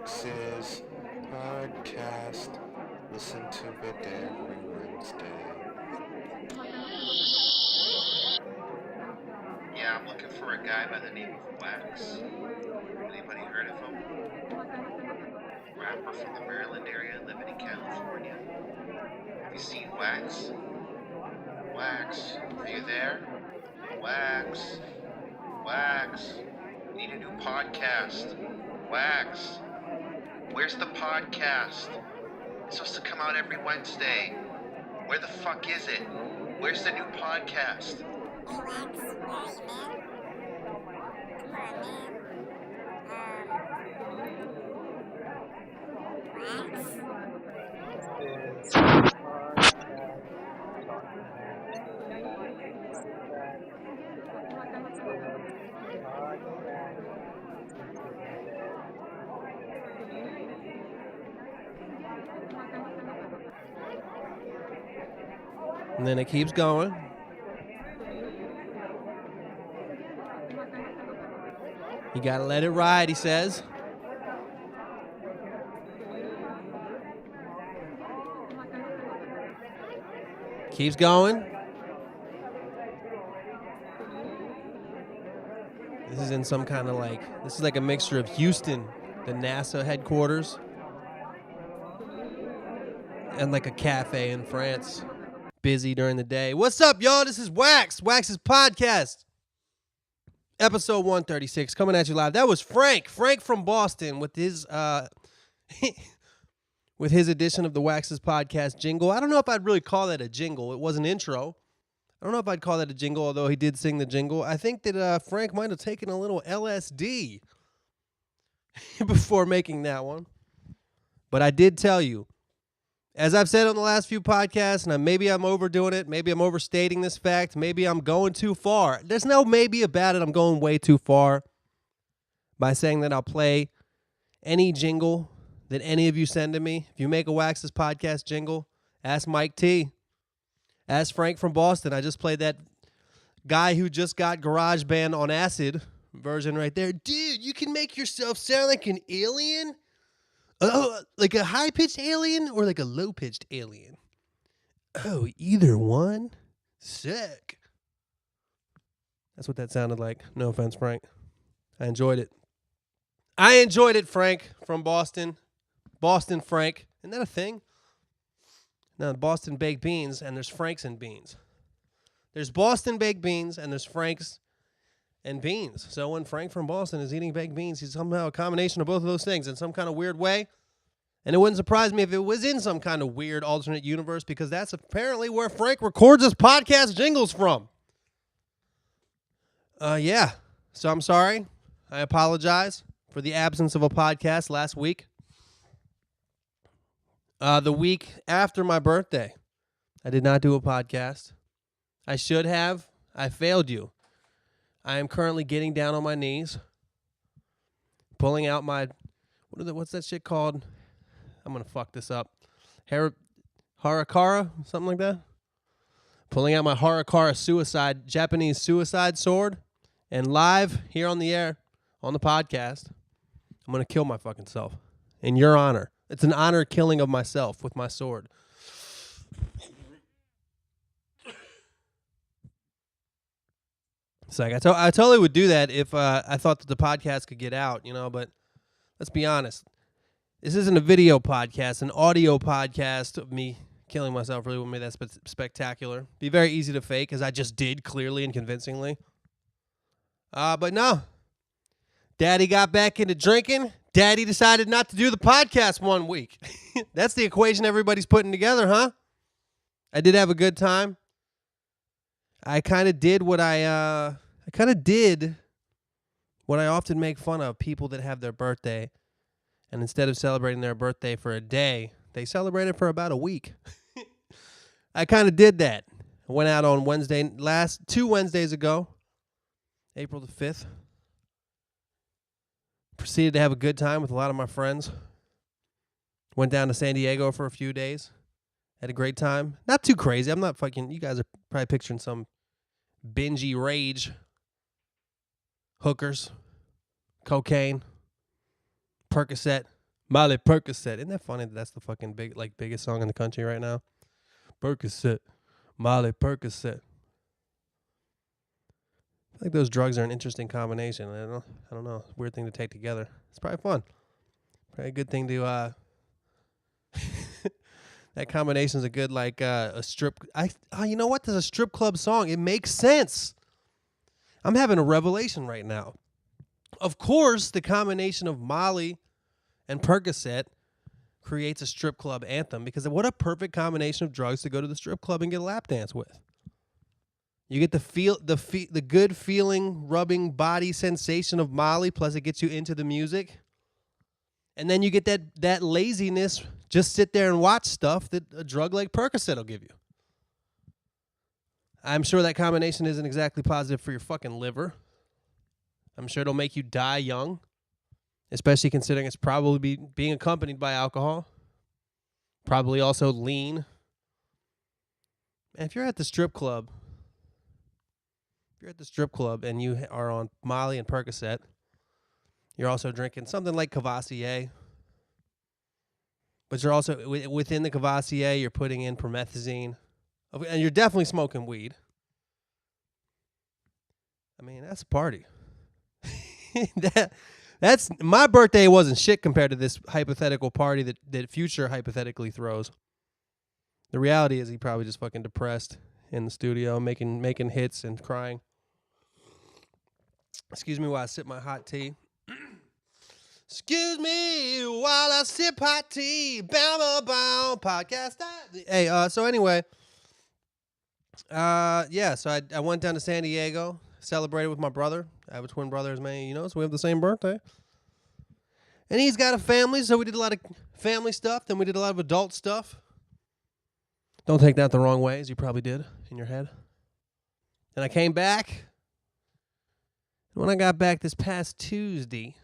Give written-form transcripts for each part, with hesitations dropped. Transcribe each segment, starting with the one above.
Wax's podcast. Listen to it every Wednesday. Yeah, I'm looking for a guy by the name of Wax. Anybody heard of him? Rapper from the Maryland area, living in California. Have you seen Wax? Wax, are you there? Wax, Wax, need a new podcast. Wax, where's the podcast? It's supposed to come out every Wednesday. Where the fuck is it? Where's the new podcast? Hey Wax, where are you, man? Come on, man. Wax? And then it keeps going. You gotta let it ride, he says. Keeps going. This is in some kind of this is like a mixture of Houston, the NASA headquarters, and like a cafe in France. Busy during the day. What's up, y'all? This is Wax. Wax's podcast. Episode 136 coming at you live. That was Frank from Boston with his with his edition of the Wax's podcast jingle. I don't know if I'd really call that a jingle. It was an intro. I don't know if I'd call that a jingle, although he did sing the jingle. I think that Frank might have taken a little LSD before making that one. But I did tell you, as I've said on the last few podcasts, and maybe I'm overdoing it, maybe I'm overstating this fact, maybe I'm going too far. There's no maybe about it. I'm going way too far by saying that I'll play any jingle that any of you send to me. If you make a Wax's podcast jingle, ask Mike T. Ask Frank from Boston. I just played that guy who just got GarageBand on acid version right there. Dude, you can make yourself sound like an alien? Oh, like a high-pitched alien or like a low-pitched alien? Oh, either one? Sick. That's what that sounded like. No offense, Frank. I enjoyed it. Frank from Boston. Boston Frank. Isn't that a thing? No, Boston baked beans, and there's Franks and beans. There's Boston baked beans, and there's Franks and beans. So when Frank from Boston is eating baked beans, he's somehow a combination of both of those things in some kind of weird way. And it wouldn't surprise me if it was in some kind of weird alternate universe, because that's apparently where Frank records his podcast jingles from. Yeah. So I'm sorry. I apologize for the absence of a podcast last week. The week after my birthday, I did not do a podcast. I should have. I failed you. I am currently getting down on my knees, pulling out my, what's that shit called? I'm going to fuck this up. Harakara? Something like that? Pulling out my Harakara Japanese suicide sword, and live here on the air, on the podcast, I'm going to kill my fucking self in your honor. It's an honor killing of myself with my sword. It's like I totally would do that if I thought that the podcast could get out, but let's be honest. This isn't a video podcast. An audio podcast of me killing myself really wouldn't be that spectacular. Be very easy to fake, as I just did clearly and convincingly. But no. Daddy got back into drinking. Daddy decided not to do the podcast 1 week. That's the equation everybody's putting together, huh? I did have a good time. I kind of did what I often make fun of people that have their birthday, and instead of celebrating their birthday for a day, they celebrate it for about a week. I kind of did that. I went out on two Wednesdays ago, April the 5th. Proceeded to have a good time with a lot of my friends. Went down to San Diego for a few days. Had a great time. Not too crazy. I'm not fucking... You guys are probably picturing some bingy rage. Hookers. Cocaine. Percocet. Molly Percocet. Isn't that funny that that's the fucking biggest song in the country right now? Percocet. Molly Percocet. I think those drugs are an interesting combination. I don't know. Weird thing to take together. It's probably fun. Probably a good thing to that combination is a good a strip. You know what? There's a strip club song. It makes sense. I'm having a revelation right now. Of course, the combination of Molly and Percocet creates a strip club anthem, because what a perfect combination of drugs to go to the strip club and get a lap dance with. You get the good feeling, rubbing body sensation of Molly, plus it gets you into the music. And then you get that laziness, just sit there and watch stuff that a drug like Percocet will give you. I'm sure that combination isn't exactly positive for your fucking liver. I'm sure it'll make you die young, especially considering it's probably being accompanied by alcohol. Probably also lean. And if you're at the strip club, and you are on Molly and Percocet, you're also drinking something like Cavassier. But you're also, within the Cavassier, you're putting in promethazine. And you're definitely smoking weed. I mean, that's a party. That's my birthday wasn't shit compared to this hypothetical party that Future hypothetically throws. The reality is he probably just fucking depressed in the studio, making hits and crying. Excuse me while I sip my hot tea. Excuse me while I sip hot tea. Bow, bow, podcast. Hey, so anyway, yeah, so I went down to San Diego, celebrated with my brother. I have a twin brother, as many of you know, so we have the same birthday. And he's got a family, so we did a lot of family stuff. Then we did a lot of adult stuff. Don't take that the wrong way, as you probably did in your head. And I came back. When I got back this past Tuesday,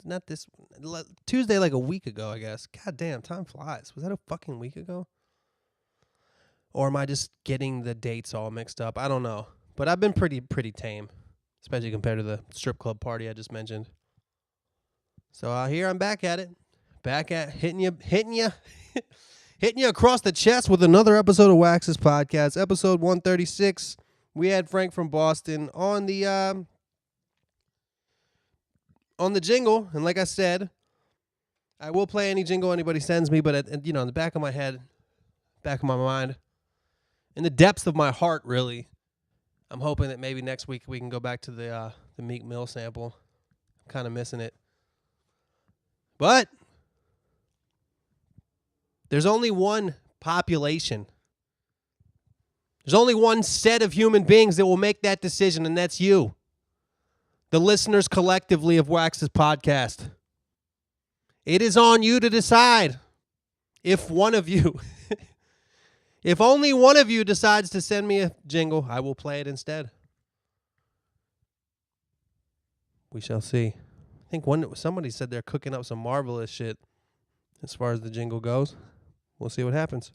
not this Tuesday, like a week ago, I guess. God damn, time flies. Was that a fucking week ago? Or am I just getting the dates all mixed up? I don't know. But I've been pretty tame, especially compared to the strip club party I just mentioned. So here I'm back at it. Back at hitting you hitting you across the chest with another episode of Wax's Podcast, episode 136. We had Frank from Boston on the jingle, and like I said, I will play any jingle anybody sends me, but in the back of my head, back of my mind, in the depths of my heart, really, I'm hoping that maybe next week we can go back to the Meek Mill sample. I'm kind of missing it. But there's only one population. There's only one set of human beings that will make that decision, and that's you. The listeners collectively of Wax's Podcast. It is on you to decide if one of you, if only one of you decides to send me a jingle, I will play it instead. We shall see. I think somebody said they're cooking up some marvelous shit as far as the jingle goes. We'll see what happens.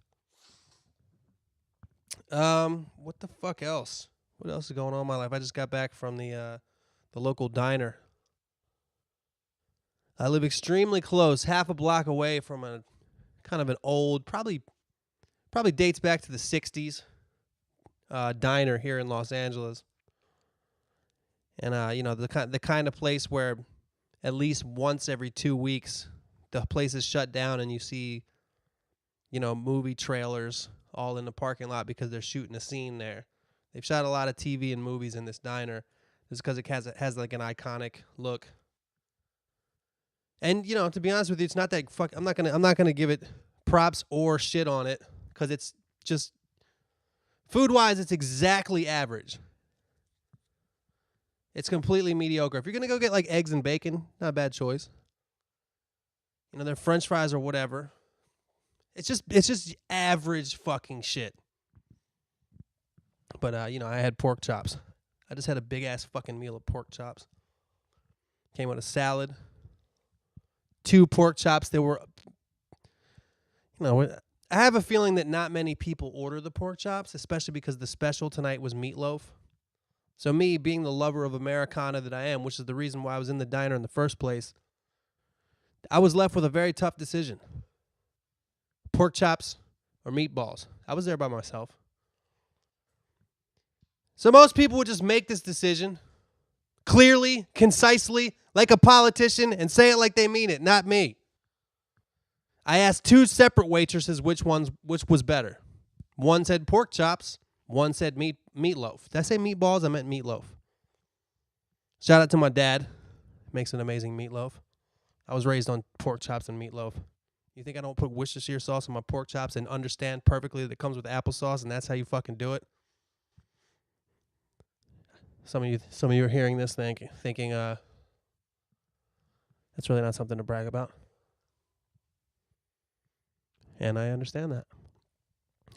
What the fuck else? What else is going on in my life? I just got back from the local diner. I live extremely close, half a block away from a kind of an old, probably dates back to the 60s, diner here in Los Angeles. And, the kind of place where at least once every 2 weeks, the place is shut down and you see, movie trailers all in the parking lot because they're shooting a scene there. They've shot a lot of TV and movies in this diner just because it has like an iconic look. And, to be honest with you, it's not that I'm not gonna give it props or shit on it because it's just food-wise, it's exactly average. It's completely mediocre. If you're gonna go get like eggs and bacon, not a bad choice. Their French fries or whatever. It's just average fucking shit. But I had pork chops. I just had a big ass fucking meal of pork chops. Came with a salad. 2 pork chops. They were, I have a feeling that not many people order the pork chops, especially because the special tonight was meatloaf. So me, being the lover of Americana that I am, which is the reason why I was in the diner in the first place, I was left with a very tough decision. Pork chops or meatballs. I was there by myself. So most people would just make this decision clearly, concisely, like a politician, and say it like they mean it, not me. I asked two separate waitresses which was better. One said pork chops, one said meatloaf. Did I say meatballs? I meant meatloaf. Shout out to my dad. Makes an amazing meatloaf. I was raised on pork chops and meatloaf. You think I don't put Worcestershire sauce on my pork chops and understand perfectly that it comes with applesauce and that's how you fucking do it? Some of you are hearing this thinking that's really not something to brag about. And I understand that.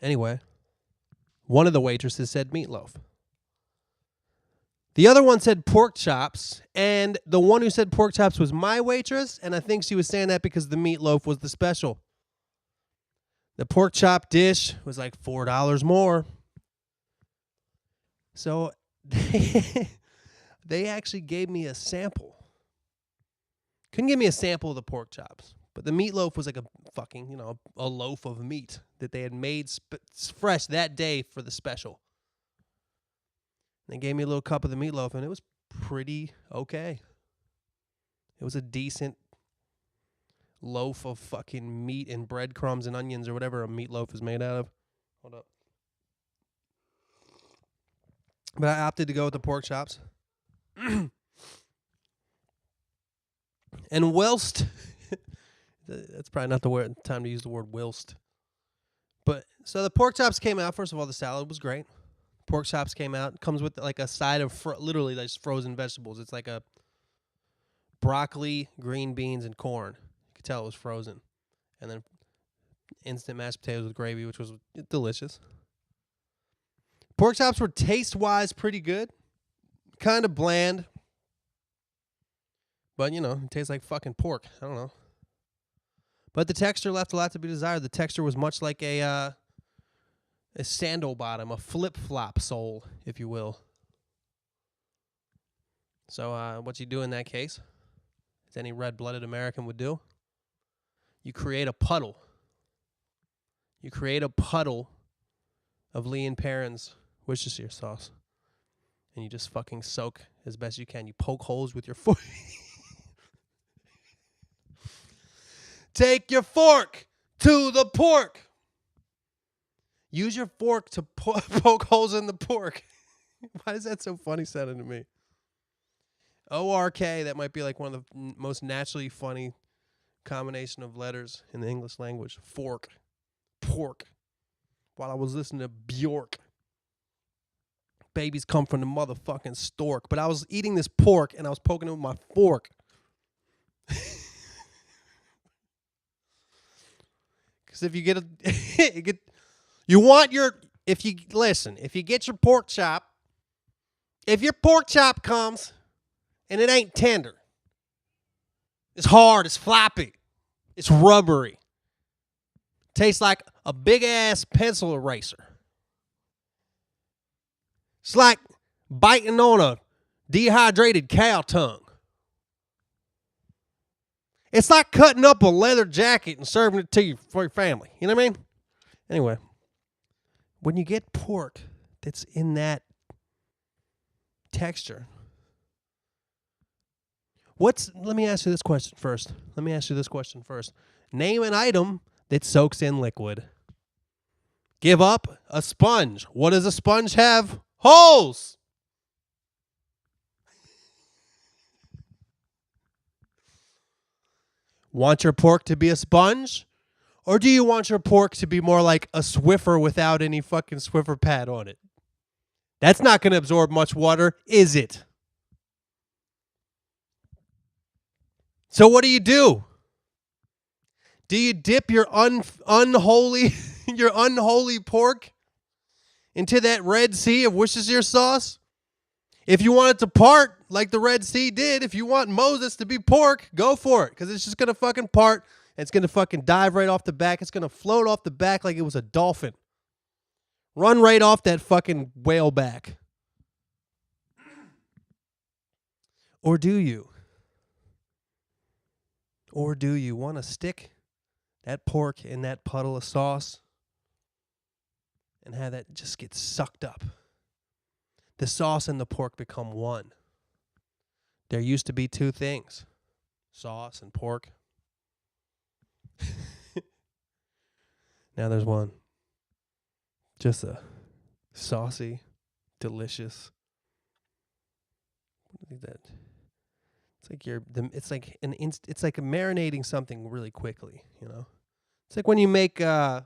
Anyway, one of the waitresses said meatloaf. The other one said pork chops, and the one who said pork chops was my waitress, and I think she was saying that because the meatloaf was the special. The pork chop dish was like $4 more. So they actually gave me a sample. Couldn't give me a sample of the pork chops, but the meatloaf was like a fucking, a loaf of meat that they had made fresh that day for the special. They gave me a little cup of the meatloaf, and it was pretty okay. It was a decent loaf of fucking meat and breadcrumbs and onions or whatever a meatloaf is made out of. Hold up. But I opted to go with the pork chops. And whilst, that's probably not the time to use the word whilst. But, so the pork chops came out. First of all, the salad was great. Pork chops came out. It comes with like a side of literally like frozen vegetables. It's like a broccoli, green beans, and corn. You could tell it was frozen. And then instant mashed potatoes with gravy, which was delicious. Pork chops were taste-wise pretty good. Kind of bland. But, it tastes like fucking pork. I don't know. But the texture left a lot to be desired. The texture was much like a sandal bottom, a flip-flop sole, if you will. So what you do in that case, as any red-blooded American would do, you create a puddle. You create a puddle of Lee and Perrin's Worcestershire sauce. And you just fucking soak as best you can. You poke holes with your fork. Take your fork to the pork. Use your fork to poke holes in the pork. Why is that so funny sounding to me? O-R-K, that might be like one of the most naturally funny combination of letters in the English language. Fork. Pork. While I was listening to Bjork. Babies come from the motherfucking stork. But I was eating this pork and I was poking it with my fork. Because if you get if you get your pork chop, if your pork chop comes and it ain't tender, it's hard, it's floppy, it's rubbery, tastes like a big ass pencil eraser. It's like biting on a dehydrated cow tongue. It's like cutting up a leather jacket and serving it to you for your family. You know what I mean? Anyway, when you get pork that's in that texture, let me ask you this question first. Name an item that soaks in liquid. Give up a sponge. What does a sponge have? Holes. Want your pork to be a sponge? Or do you want your pork to be more like a Swiffer without any fucking Swiffer pad on it? That's not going to absorb much water, is it? So what do? Do you dip your unholy pork into that Red Sea of Worcestershire sauce? If you want it to part like the Red Sea did, if you want Moses to be pork, go for it. Because it's just going to fucking part. And it's going to fucking dive right off the back. It's going to float off the back like it was a dolphin. Run right off that fucking whale back. Or do you? Or do you want to stick that pork in that puddle of sauce and have that just get sucked up? The sauce and the pork become one. There used to be two things, sauce and pork. Now there's one. Just a saucy, delicious. What is that? It's like it's like marinating something really quickly, you know? It's like when you make it's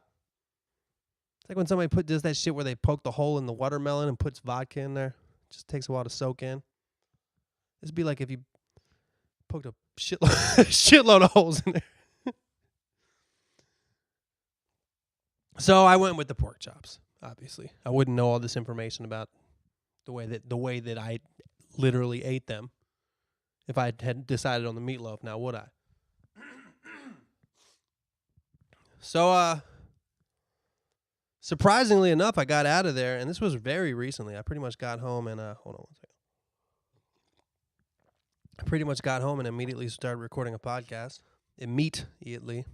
like when somebody does that shit where they poke the hole in the watermelon and puts vodka in there. It just takes a while to soak in. It'd be like if you poked a shitload of holes in there. So I went with the pork chops, obviously. I wouldn't know all this information about the way that I literally ate them if I had decided on the meatloaf, now would I? So surprisingly enough, I got out of there, and this was very recently. I pretty much got home and hold on one second. I pretty much got home and immediately started recording a podcast. Immediately.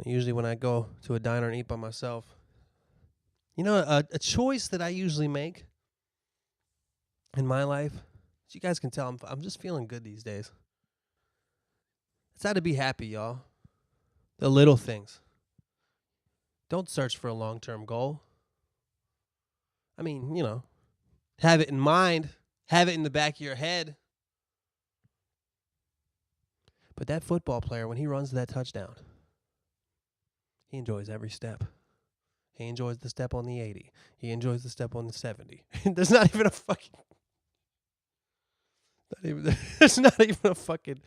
Usually when I go to a diner and eat by myself, a choice that I usually make in my life, as you guys can tell, I'm just feeling good these days. It's how to be happy, y'all. The little things. Don't search for a long-term goal. I mean, have it in mind, have it in the back of your head. But that football player, when he runs that touchdown, he enjoys every step. He enjoys the step on the 80. He enjoys the step on the 70. There's not even a fucking... There's not even a fucking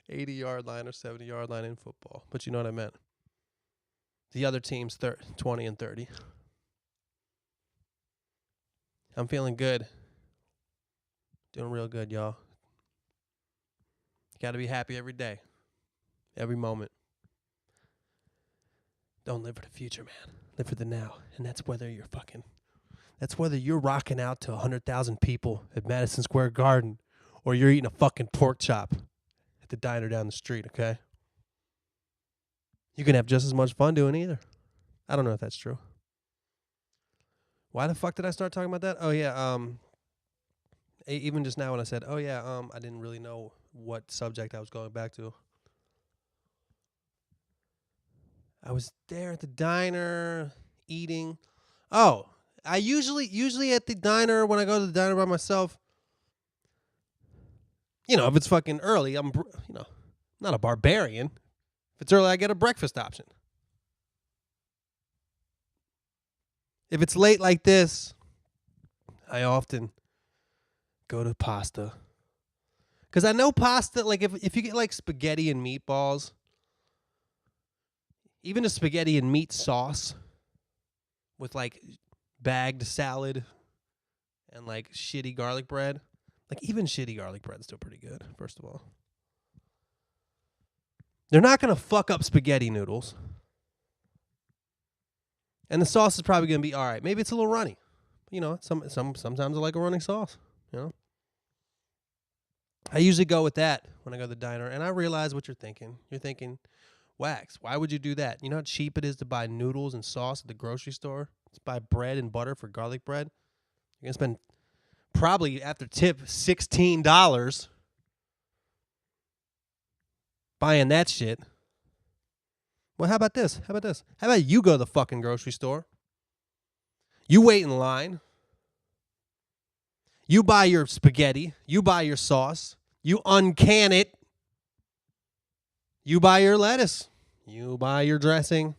80-yard line or 70-yard line in football. But you know what I meant. The other team's 20 and 30. I'm feeling good. Doing real good, y'all. Got to be happy every day. Every moment. Don't live for the future, man. Live for the now. And that's whether you're rocking out to 100,000 people at Madison Square Garden or you're eating a fucking pork chop at the diner down the street, okay? You can have just as much fun doing either. I don't know if that's true. Why the fuck did I start talking about that? Oh, yeah, even just now when I said, I didn't really know what subject I was going back to. I was there at the diner eating. Oh, I usually at the diner, when I go to the diner by myself, if it's fucking early, I'm not a barbarian. If it's early, I get a breakfast option. If it's late like this, I often go to pasta. Because I know pasta, like if you get like spaghetti and meatballs, even a spaghetti and meat sauce with like bagged salad and like shitty garlic bread. Like even shitty garlic bread's still pretty good, first of all. They're not going to fuck up spaghetti noodles. And the sauce is probably going to be all right. Maybe it's a little runny. Sometimes I like a running sauce, I usually go with that when I go to the diner, and I realize what you're thinking. You're thinking, Wax, why would you do that? You know how cheap it is to buy noodles and sauce at the grocery store? To buy bread and butter for garlic bread? You're going to spend probably, after tip, $16 buying that shit. Well, how about this? How about you go to the fucking grocery store? You wait in line. You buy your spaghetti. You buy your sauce. You uncan it. You buy your lettuce. You buy your dressing.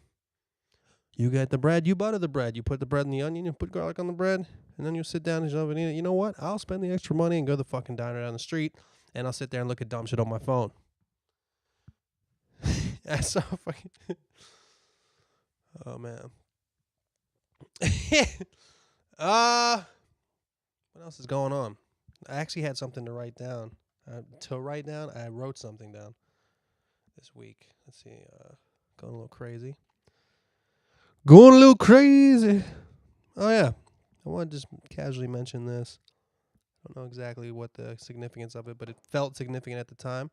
You get the bread. You butter the bread. You put the bread in the onion. You put garlic on the bread. And then you sit down and eat it. You know what? I'll spend the extra money and go to the fucking diner down the street. And I'll sit there and look at dumb shit on my phone. That's so fucking... Oh, man. What else is going on? I actually had something to write down. I wrote something down this week. Let's see. Going a little crazy. Oh, yeah. I want to just casually mention this. Don't know exactly what the significance of it, but it felt significant at the time.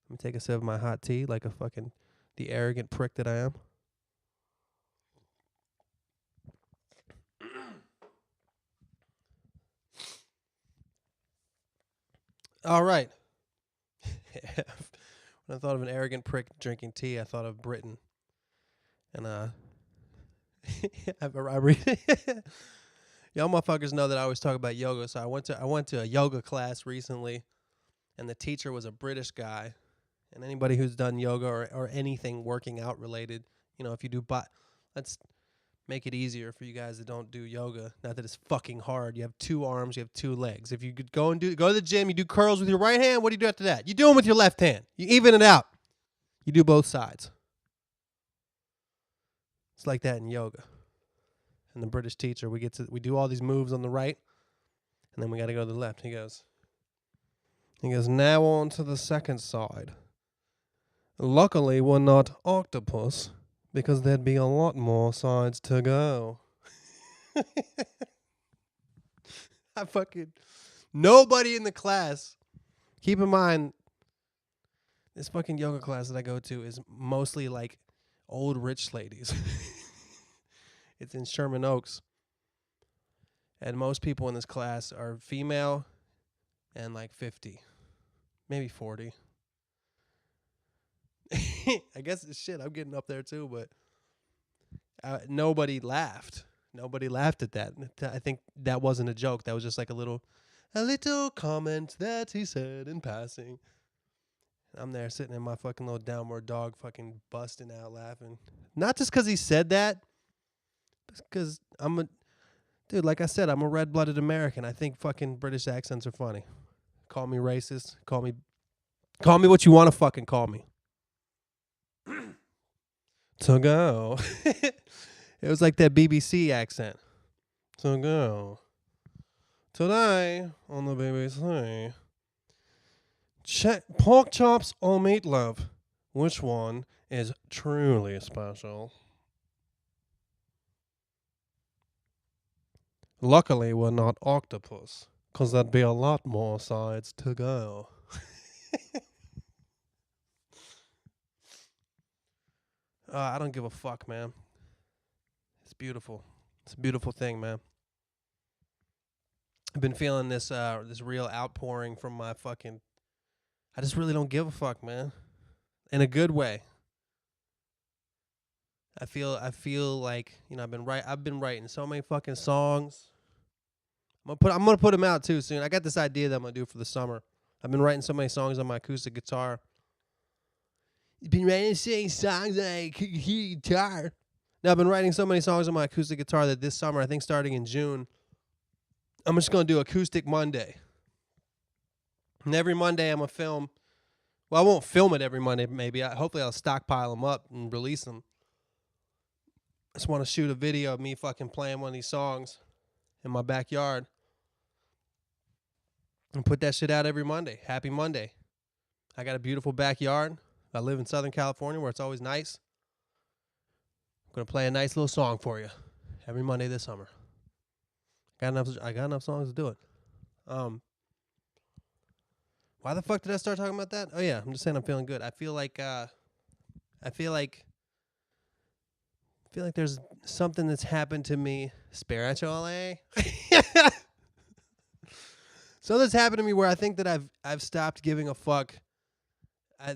Let me take a sip of my hot tea like the arrogant prick that I am. All right. When I thought of an arrogant prick drinking tea, I thought of Britain. And I read y'all motherfuckers know that I always talk about yoga, so I went to a yoga class recently, and the teacher was a British guy. And anybody who's done yoga or anything working out related, if you do let's make it easier for you guys that don't do yoga. Not that it's fucking hard. You have 2 arms, you have 2 legs. If you could go to the gym, you do curls with your right hand. What do you do after that? You do them with your left hand. You even it out. You do both sides. It's like that in yoga. And the British teacher, we do all these moves on the right, and then we got to go to the left. He goes, now on to the second side. Luckily, we're not octopus, because there'd be a lot more sides to go. Nobody in the class. Keep in mind, this fucking yoga class that I go to is mostly like old rich ladies. It's in Sherman Oaks. And most people in this class are female and like 50, maybe 40. I guess shit, I'm getting up there too, but nobody laughed. Nobody laughed at that. I think that wasn't a joke. That was just like a little comment that he said in passing. I'm there sitting in my fucking little downward dog fucking busting out laughing. Not just because he said that, because dude, like I said, I'm a red-blooded American. I think fucking British accents are funny. Call me racist. Call me what you want to fucking call me. To go. It was like that BBC accent. To go. Today on the BBC. Pork chops or meatloaf? Which one is truly special? Luckily, we're not octopus, because there'd be a lot more sides to go. I don't give a fuck, man. It's beautiful. It's a beautiful thing, man. I've been feeling this real outpouring from my fucking... I just really don't give a fuck, man. In a good way. I feel like, I've been writing so many fucking songs. I'm gonna put them out too soon. I got this idea that I'm gonna do for the summer. I've been writing so many songs on my acoustic guitar. You've been writing songs on my acoustic guitar. Now I've been writing so many songs on my acoustic guitar that this summer, I think starting in June, I'm just gonna do Acoustic Monday. And every Monday I'm gonna film. Well, I won't film it every Monday. Maybe hopefully I'll stockpile them up and release them. I just want to shoot a video of me fucking playing one of these songs in my backyard and put that shit out every Monday. Happy Monday. I got a beautiful backyard. I live in Southern California where it's always nice. I'm going to play a nice little song for you every Monday this summer. I got enough songs to do it. Why the fuck did I start talking about that? Oh yeah, I'm just saying I'm feeling good. I feel like there's something that's happened to me spiritually. So that's happened to me where I think that I've stopped giving a fuck. I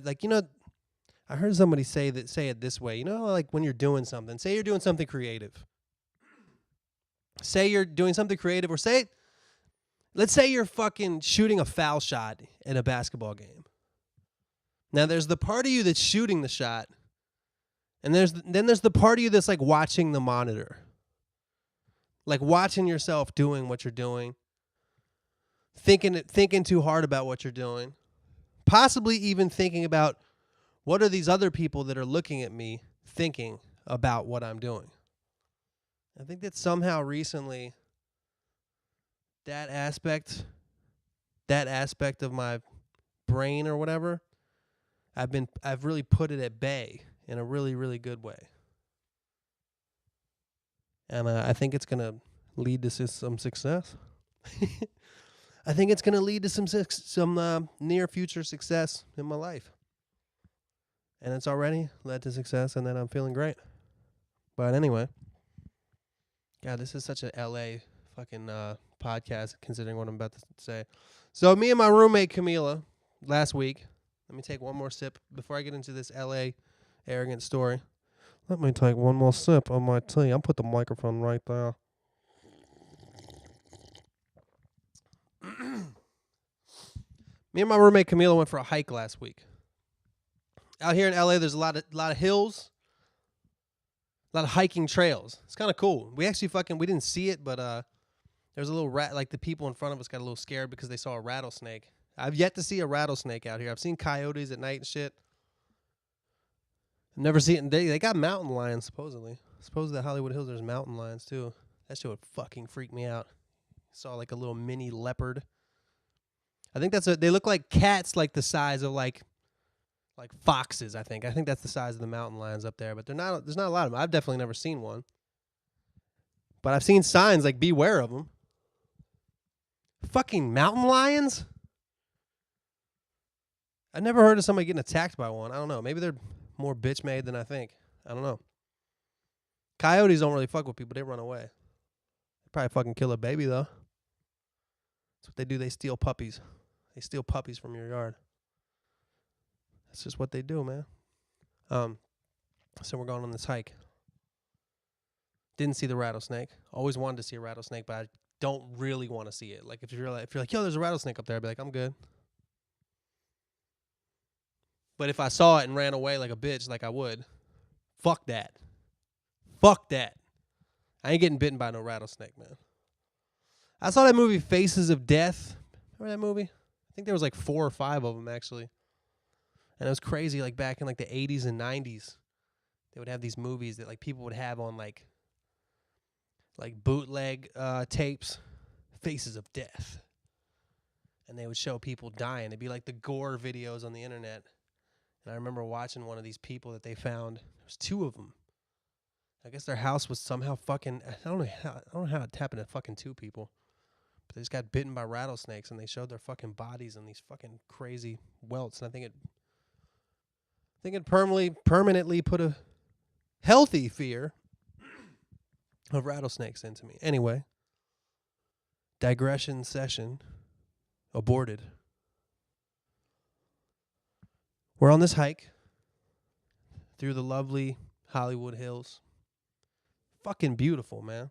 heard somebody say it this way. Like when you're doing something, say you're doing something creative. Say you're doing something creative, or let's say you're fucking shooting a foul shot in a basketball game. Now there's the part of you that's shooting the shot, and then there's the part of you that's like watching the monitor. Like watching yourself doing what you're doing. Thinking too hard about what you're doing. Possibly even thinking about what are these other people that are looking at me thinking about what I'm doing. I think that somehow recently that aspect of my brain or whatever, I've really put it at bay in a really, really good way. And I think it's going to lead to some success. I think it's going to lead to some near future success in my life. And it's already led to success, and then I'm feeling great. But anyway, God, this is such a LA fucking podcast, considering what I'm about to say. So me and my roommate Camila last week. Let me take one more sip before I get into this LA arrogant story. Let me take one more sip of my tea. I'll put the microphone right there. Me and my roommate Camila went for a hike last week. Out here in LA, there's a lot of hills, a lot of hiking trails. It's kind of cool. We actually we didn't see it, but there's a little rat. Like the people in front of us got a little scared because they saw a rattlesnake. I've yet to see a rattlesnake out here. I've seen coyotes at night and shit. I've never seen it. They got mountain lions supposedly. Supposedly at Hollywood Hills there's mountain lions too. That shit would fucking freak me out. Saw like a little mini leopard. I think they look like cats, like the size of like foxes. I think that's the size of the mountain lions up there. But there's not a lot of them. I've definitely never seen one. But I've seen signs like beware of them. Fucking mountain lions? I never heard of somebody getting attacked by one. I don't know. Maybe they're more bitch made than I think. I don't know. Coyotes don't really fuck with people. They run away. They probably fucking kill a baby though. That's what they do. They steal puppies. They steal puppies from your yard. That's just what they do, man. So we're going on this hike. Didn't see the rattlesnake. Always wanted to see a rattlesnake, but I don't really want to see it. Like if you're like, yo, there's a rattlesnake up there, I'd be like, I'm good. But if I saw it and ran away like a bitch, like I would, fuck that. Fuck that. I ain't getting bitten by no rattlesnake, man. I saw that movie Faces of Death. Remember that movie? I think there was like 4 or 5 of them actually. And it was crazy, like back in like the 80s and 90s. They would have these movies that like people would have on like bootleg tapes, Faces of Death. And they would show people dying. It'd be like the gore videos on the internet. And I remember watching one of these people that they found. There was 2 of them. I guess their house was somehow fucking, I don't know how it happened to fucking 2 people. But they just got bitten by rattlesnakes and they showed their fucking bodies and these fucking crazy welts. And I think it permanently put a healthy fear of rattlesnakes into me. Anyway, digression session aborted. We're on this hike through the lovely Hollywood Hills. Fucking beautiful, man.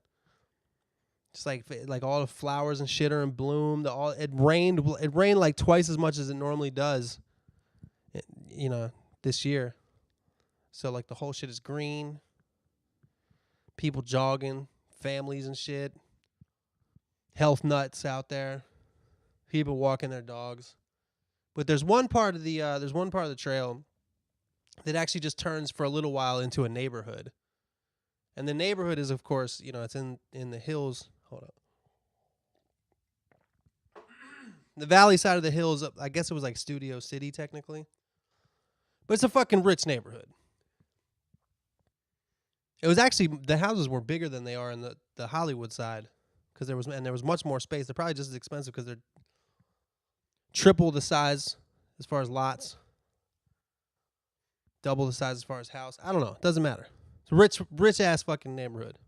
Just like all the flowers and shit are in bloom. It rained like twice as much as it normally does, this year. So like the whole shit is green. People jogging, families and shit. Health nuts out there. People walking their dogs. But there's one part of the trail that actually just turns for a little while into a neighborhood. And the neighborhood is, of course, it's in the hills. Hold up. The valley side of the hills, I guess it was like Studio City technically. But it's a fucking rich neighborhood. It was actually, the houses were bigger than they are in the Hollywood side. Because there was much more space. They're probably just as expensive because they're triple the size as far as lots. Double the size as far as house. I don't know. It doesn't matter. It's a rich ass fucking neighborhood.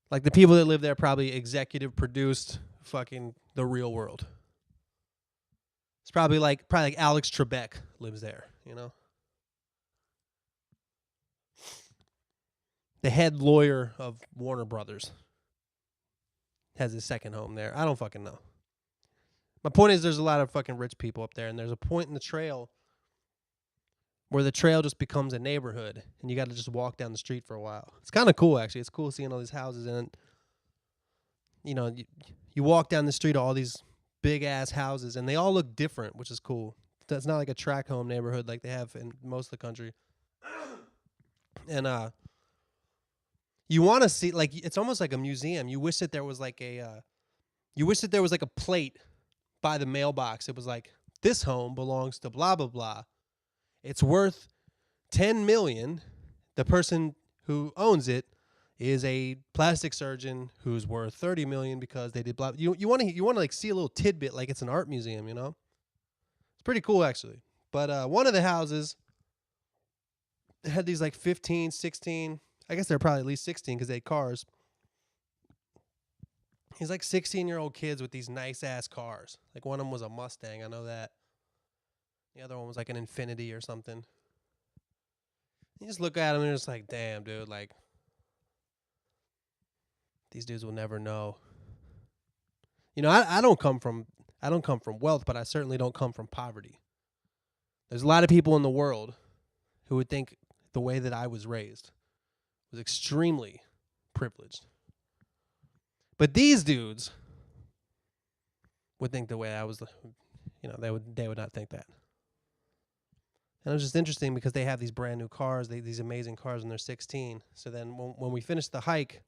Like the people that live there probably executive produced fucking The Real World. It's probably like Alex Trebek lives there, The head lawyer of Warner Brothers has his second home there. I don't fucking know. My point is there's a lot of fucking rich people up there, and there's a point in the trail where the trail just becomes a neighborhood, and you got to just walk down the street for a while. It's kind of cool, actually. It's cool seeing all these houses, and you walk down the street, all these big-ass houses, and they all look different, which is cool. That's not like a tract home neighborhood like they have in most of the country. And you want to see, like, it's almost like a museum. You wish that there was like a plate by the mailbox. It was like, this home belongs to blah, blah, blah. It's worth $10 million. The person who owns it is a plastic surgeon who's worth $30 million because they did blah. You want to like see a little tidbit like it's an art museum, you know? It's pretty cool actually. But one of the houses had these like 15, 16. I guess they're probably at least 16 because they had cars. He's like 16-year-old kids with these nice ass cars. Like one of them was a Mustang, I know that. The other one was like an Infinity or something. You just look at them and you're just like, damn, dude, like these dudes will never know. You know, I don't come from wealth, but I certainly don't come from poverty. There's a lot of people in the world who would think the way that I was raised was extremely privileged. But these dudes would think the way I was, you know, they would not think that. And it was just interesting because they have these brand new cars, these amazing cars when they're 16. So then when we finished the hike,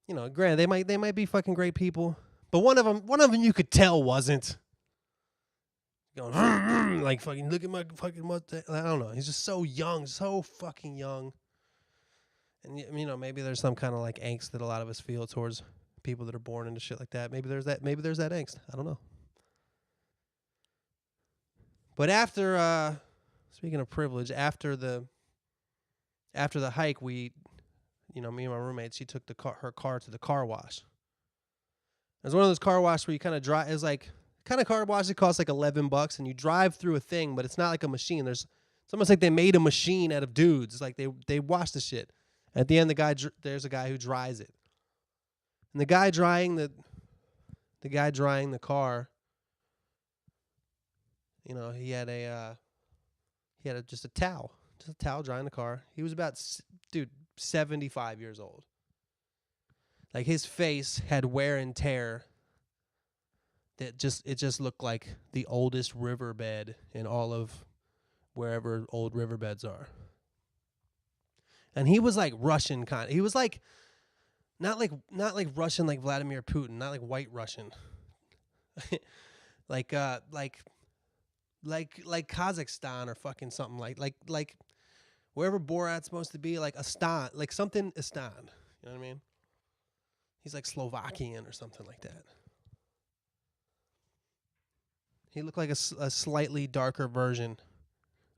you know, granted they might be fucking great people, but one of them you could tell wasn't going like fucking look at my fucking Mustang. I don't know. He's just so young, so fucking young. And you know, maybe there's some kind of like angst that a lot of us feel towards people that are born into shit like that. Maybe there's that angst. I don't know. But after speaking of privilege, after the hike, we, you know, me and my roommate, she took her car to the car wash. It was one of those car washes where you kind of drive. It's like kind of car wash that costs like $11, and you drive through a thing, but it's not like a machine. It's almost like they made a machine out of dudes. It's like they wash the shit. At the end, there's a guy who dries it, and the guy drying the car, you know, he had just a towel drying the car. He was about 75 years old. Like his face had wear and tear. It just looked like the oldest riverbed in all of wherever old riverbeds are. And he was like Russian kind. He was like not like Russian like Vladimir Putin, not like white Russian. like Kazakhstan or fucking something like wherever Borat's supposed to be, like Astan, like something Astan. You know what I mean? He's like Slovakian or something like that. He looked like a slightly darker version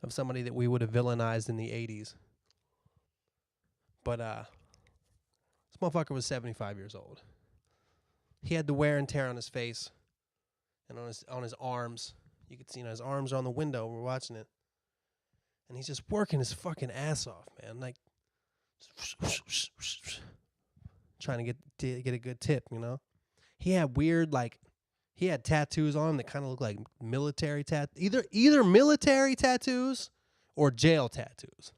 of somebody that we would have villainized in the 80s. But this motherfucker was 75 years old. He had the wear and tear on his face and on his arms. You could see, you know, his arms are on the window. We're watching it. And he's just working his fucking ass off, man. Like, trying to get a good tip, you know? He had weird, like, he had tattoos on him that kind of looked like military either military tattoos or jail tattoos.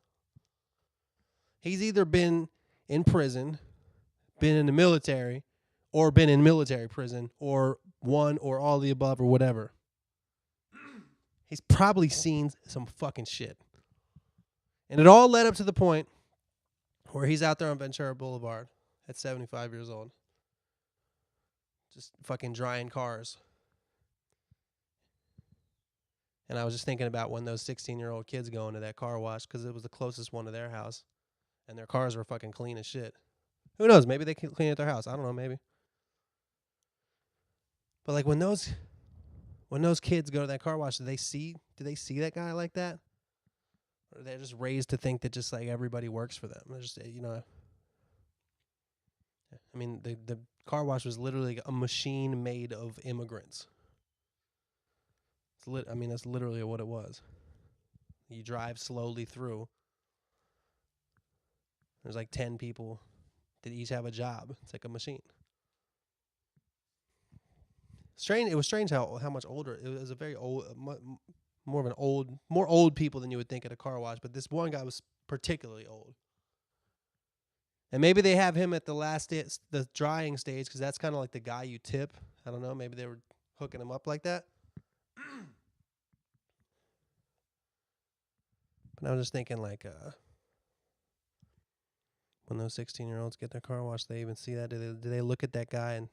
He's either been in prison, been in the military, or been in military prison, or one or all the above or whatever. He's probably seen some fucking shit. And it all led up to the point where he's out there on Ventura Boulevard at 75 years old. Just fucking drying cars. And I was just thinking about when those 16-year-old kids go into that car wash because it was the closest one to their house. And their cars were fucking clean as shit. Who knows? Maybe they can clean at their house. I don't know, maybe. But like when those kids go to that car wash, do they see that guy like that? Or they're just raised to think that just like everybody works for them. They're just, you know. I mean, the car wash was literally a machine made of immigrants. I mean, that's literally what it was. You drive slowly through. There's like 10 people that each have a job. It's like a machine. Strange. It was strange how much older. It was a very old, more old people than you would think at a car wash. But this one guy was particularly old. And maybe they have him at the drying stage because that's kind of like the guy you tip. I don't know. Maybe they were hooking him up like that. But I was just thinking, like, when those 16-year-olds get their car washed, they even see that? Do they look at that guy and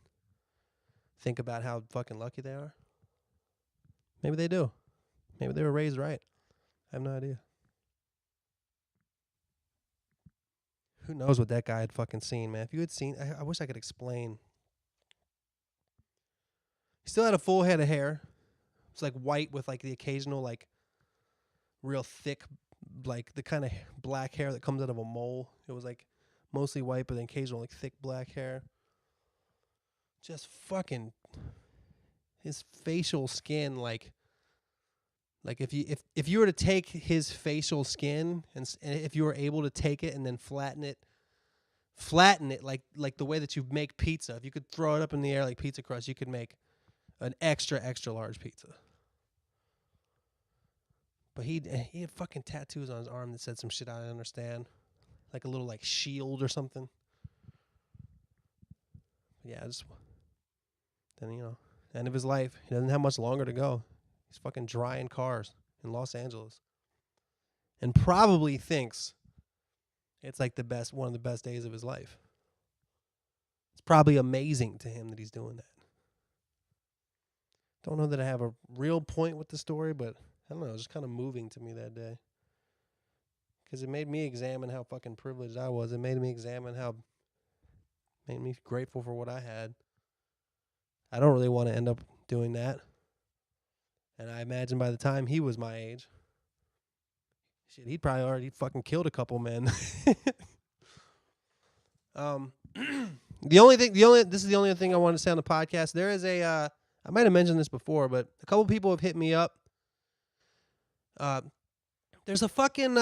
think about how fucking lucky they are? Maybe they do. Maybe they were raised right. I have no idea. Who knows what that guy had fucking seen, man? If you had seen, I wish I could explain. He still had a full head of hair. It's like white with like the occasional like real thick, like the kind of black hair that comes out of a mole. It was like mostly white, but then occasional like thick black hair. Just fucking his facial skin, like if you were to take his facial skin and if you were able to take it and then flatten it like the way that you make pizza. If you could throw it up in the air like pizza crust, you could make an extra large pizza. But he had fucking tattoos on his arm that said some shit I don't understand, like a little like shield or something. Yeah, then end of his life. He doesn't have much longer to go. He's fucking drying cars in Los Angeles, and probably thinks it's like one of the best days of his life. It's probably amazing to him that he's doing that. Don't know that I have a real point with the story, but I don't know. It was just kind of moving to me that day. Because it made me examine how fucking privileged I was. It made me made me grateful for what I had. I don't really want to end up doing that. And I imagine by the time he was my age, shit, he'd probably already fucking killed a couple men. This is the only thing I wanted to say on the podcast. There is I might have mentioned this before, but a couple people have hit me up. There's a fucking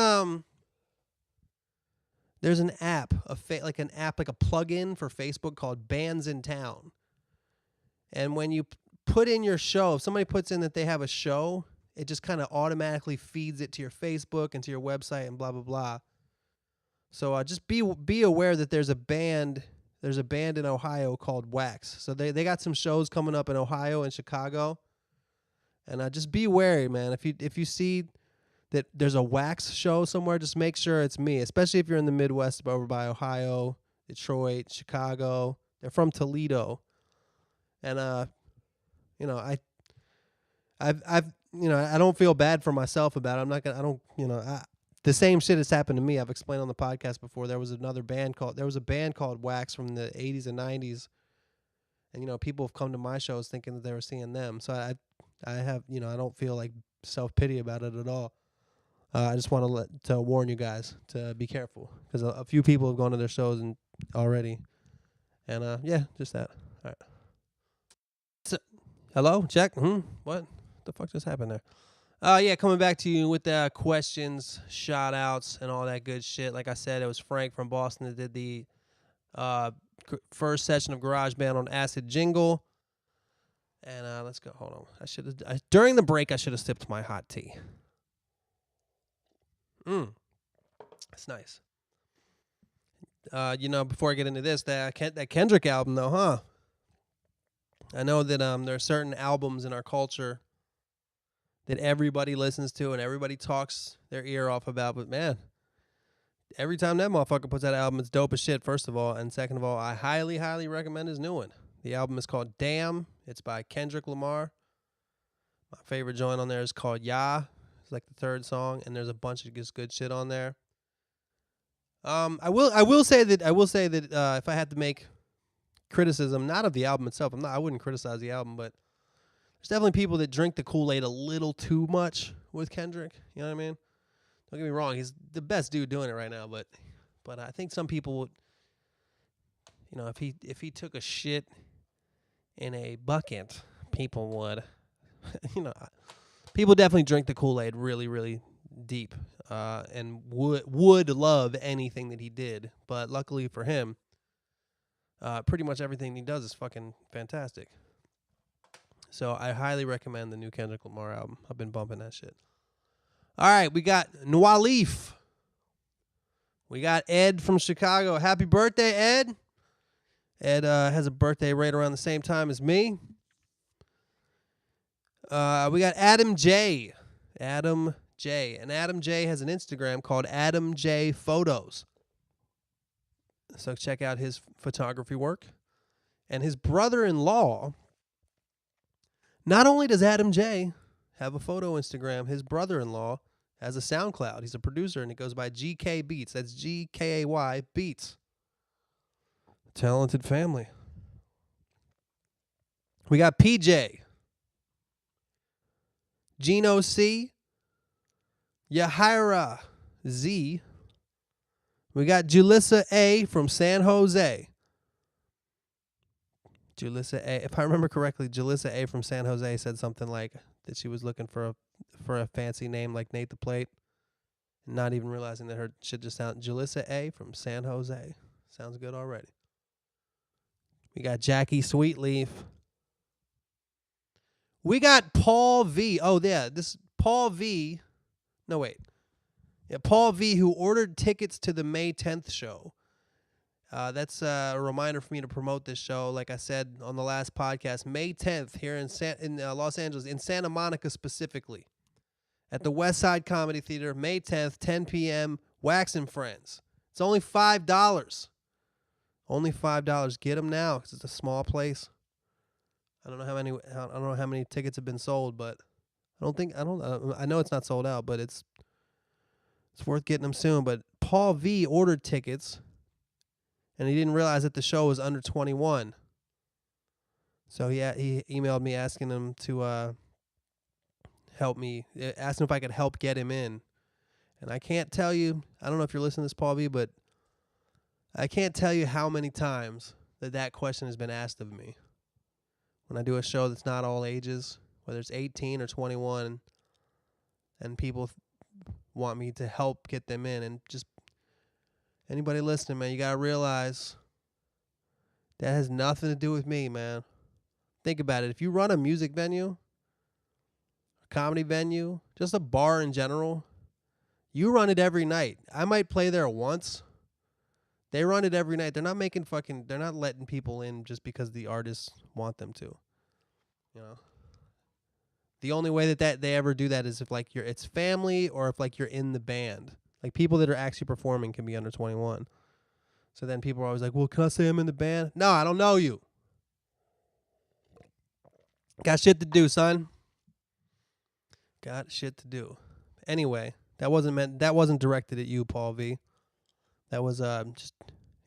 there's an app, like a plug-in for Facebook called Bands in Town. And when you put in your show, if somebody puts in that they have a show, it just kind of automatically feeds it to your Facebook and to your website and blah blah blah. So just be aware that there's a band in Ohio called Wax. So they got some shows coming up in Ohio and Chicago. And just be wary, man. If you see that there's a Wax show somewhere, just make sure it's me. Especially if you're in the Midwest, over by Ohio, Detroit, Chicago. They're from Toledo, and I don't feel bad for myself about it. I'm not gonna. The same shit has happened to me. I've explained on the podcast before. There was a band called Wax from the 80s and 90s, and people have come to my shows thinking that they were seeing them. So I have, I don't feel like self-pity about it at all. I just want to warn you guys to be careful, because a few people have gone to their shows already. And yeah, just that. All right. So, hello? Check? What the fuck just happened there? Yeah, coming back to you with the questions, shout outs, and all that good shit. Like I said, it was Frank from Boston that did the first session of GarageBand on Acid Jingle. And let's go. Hold on. During the break, I should have sipped my hot tea. That's nice. Before I get into this, that Kendrick album, though, huh? I know that there are certain albums in our culture that everybody listens to and everybody talks their ear off about, but man, every time that motherfucker puts out an album, it's dope as shit, first of all, and second of all, I highly, highly recommend his new one. The album is called Damn. It's by Kendrick Lamar. My favorite joint on there is called Yeah. It's like the third song, and there's a bunch of just good shit on there. I will say that if I had to make criticism, not of the album itself, I wouldn't criticize the album, but there's definitely people that drink the Kool-Aid a little too much with Kendrick. You know what I mean? Don't get me wrong, he's the best dude doing it right now, but I think some people would, if he took a shit in a bucket, people would, people definitely drink the Kool-Aid really, really deep, and would love anything that he did. But luckily for him, pretty much everything he does is fucking fantastic. So I highly recommend the new Kendrick Lamar album. I've been bumping that shit. All right, we got Noalif. We got Ed from Chicago. Happy birthday, Ed. Ed has a birthday right around the same time as me. We got Adam J. And Adam J has an Instagram called Adam J Photos. So check out his photography work. And his brother-in-law, not only does Adam J have a photo Instagram, his brother-in-law has a SoundCloud. He's a producer, and it goes by GK Beats. That's GKAY Beats. Talented family. We got PJ, Gino C, Yahira Z. We got Julissa A from San Jose. Julissa A. If I remember correctly, Julissa A from San Jose said something like that she was looking for a fancy name like Nate the Plate, not even realizing that her shit just sound Julissa A from San Jose. Sounds good already. We got Jackie Sweetleaf. We got Paul V. Oh, yeah, this Paul V. No, wait. Yeah, Paul V, who ordered tickets to the May 10th show. That's a reminder for me to promote this show. Like I said on the last podcast, May 10th here in Los Angeles, in Santa Monica specifically, at the West Side Comedy Theater, May 10th, 10 p.m., Wax and Friends. It's only $5. Only $5. Get them now because it's a small place. I don't know how many tickets have been sold, but I know it's not sold out, but it's worth getting them soon. But Paul V ordered tickets, and he didn't realize that the show was under 21. So he emailed me asking him to help me, asking if I could help get him in. And I can't tell you, I don't know if you're listening to this, Paul V, but I can't tell you how many times that question has been asked of me. When I do a show that's not all ages, whether it's 18 or 21, and people want me to help get them in. And just anybody listening, man, you got to realize that has nothing to do with me, man. Think about it. If you run a music venue, a comedy venue, just a bar in general, you run it every night. I might play there once. They run it every night. They're not letting people in just because the artists want them to. You know? The only way that they ever do that is if like it's family or if like you're in the band. Like people that are actually performing can be under 21. So then people are always like, well, can I say I'm in the band? No, I don't know you. Got shit to do, son. Got shit to do. Anyway, that wasn't directed at you, Paul V. That was just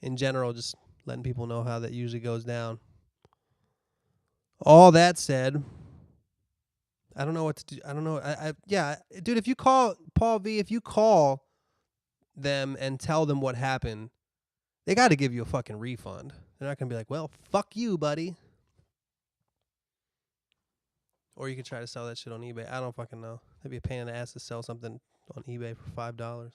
in general, just letting people know how that usually goes down. All that said, I don't know what to do. I don't know. Dude, if you call Paul V, if you call them and tell them what happened, they got to give you a fucking refund. They're not going to be like, well, fuck you, buddy. Or you could try to sell that shit on eBay. I don't fucking know. That'd be a pain in the ass to sell something on eBay for $5.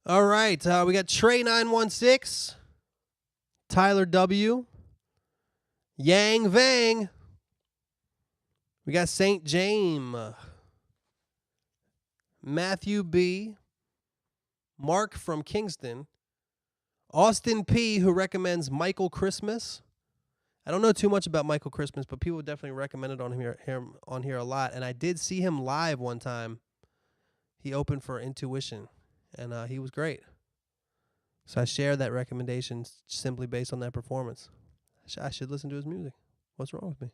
All right. We got Trey916, Tyler W, Yang Vang. We got St. James, Matthew B, Mark from Kingston, Austin P, who recommends Michael Christmas. I don't know too much about Michael Christmas, but people definitely recommend it on here a lot. And I did see him live one time. He opened for Intuition, and he was great. So I shared that recommendation simply based on that performance. I should listen to his music. What's wrong with me?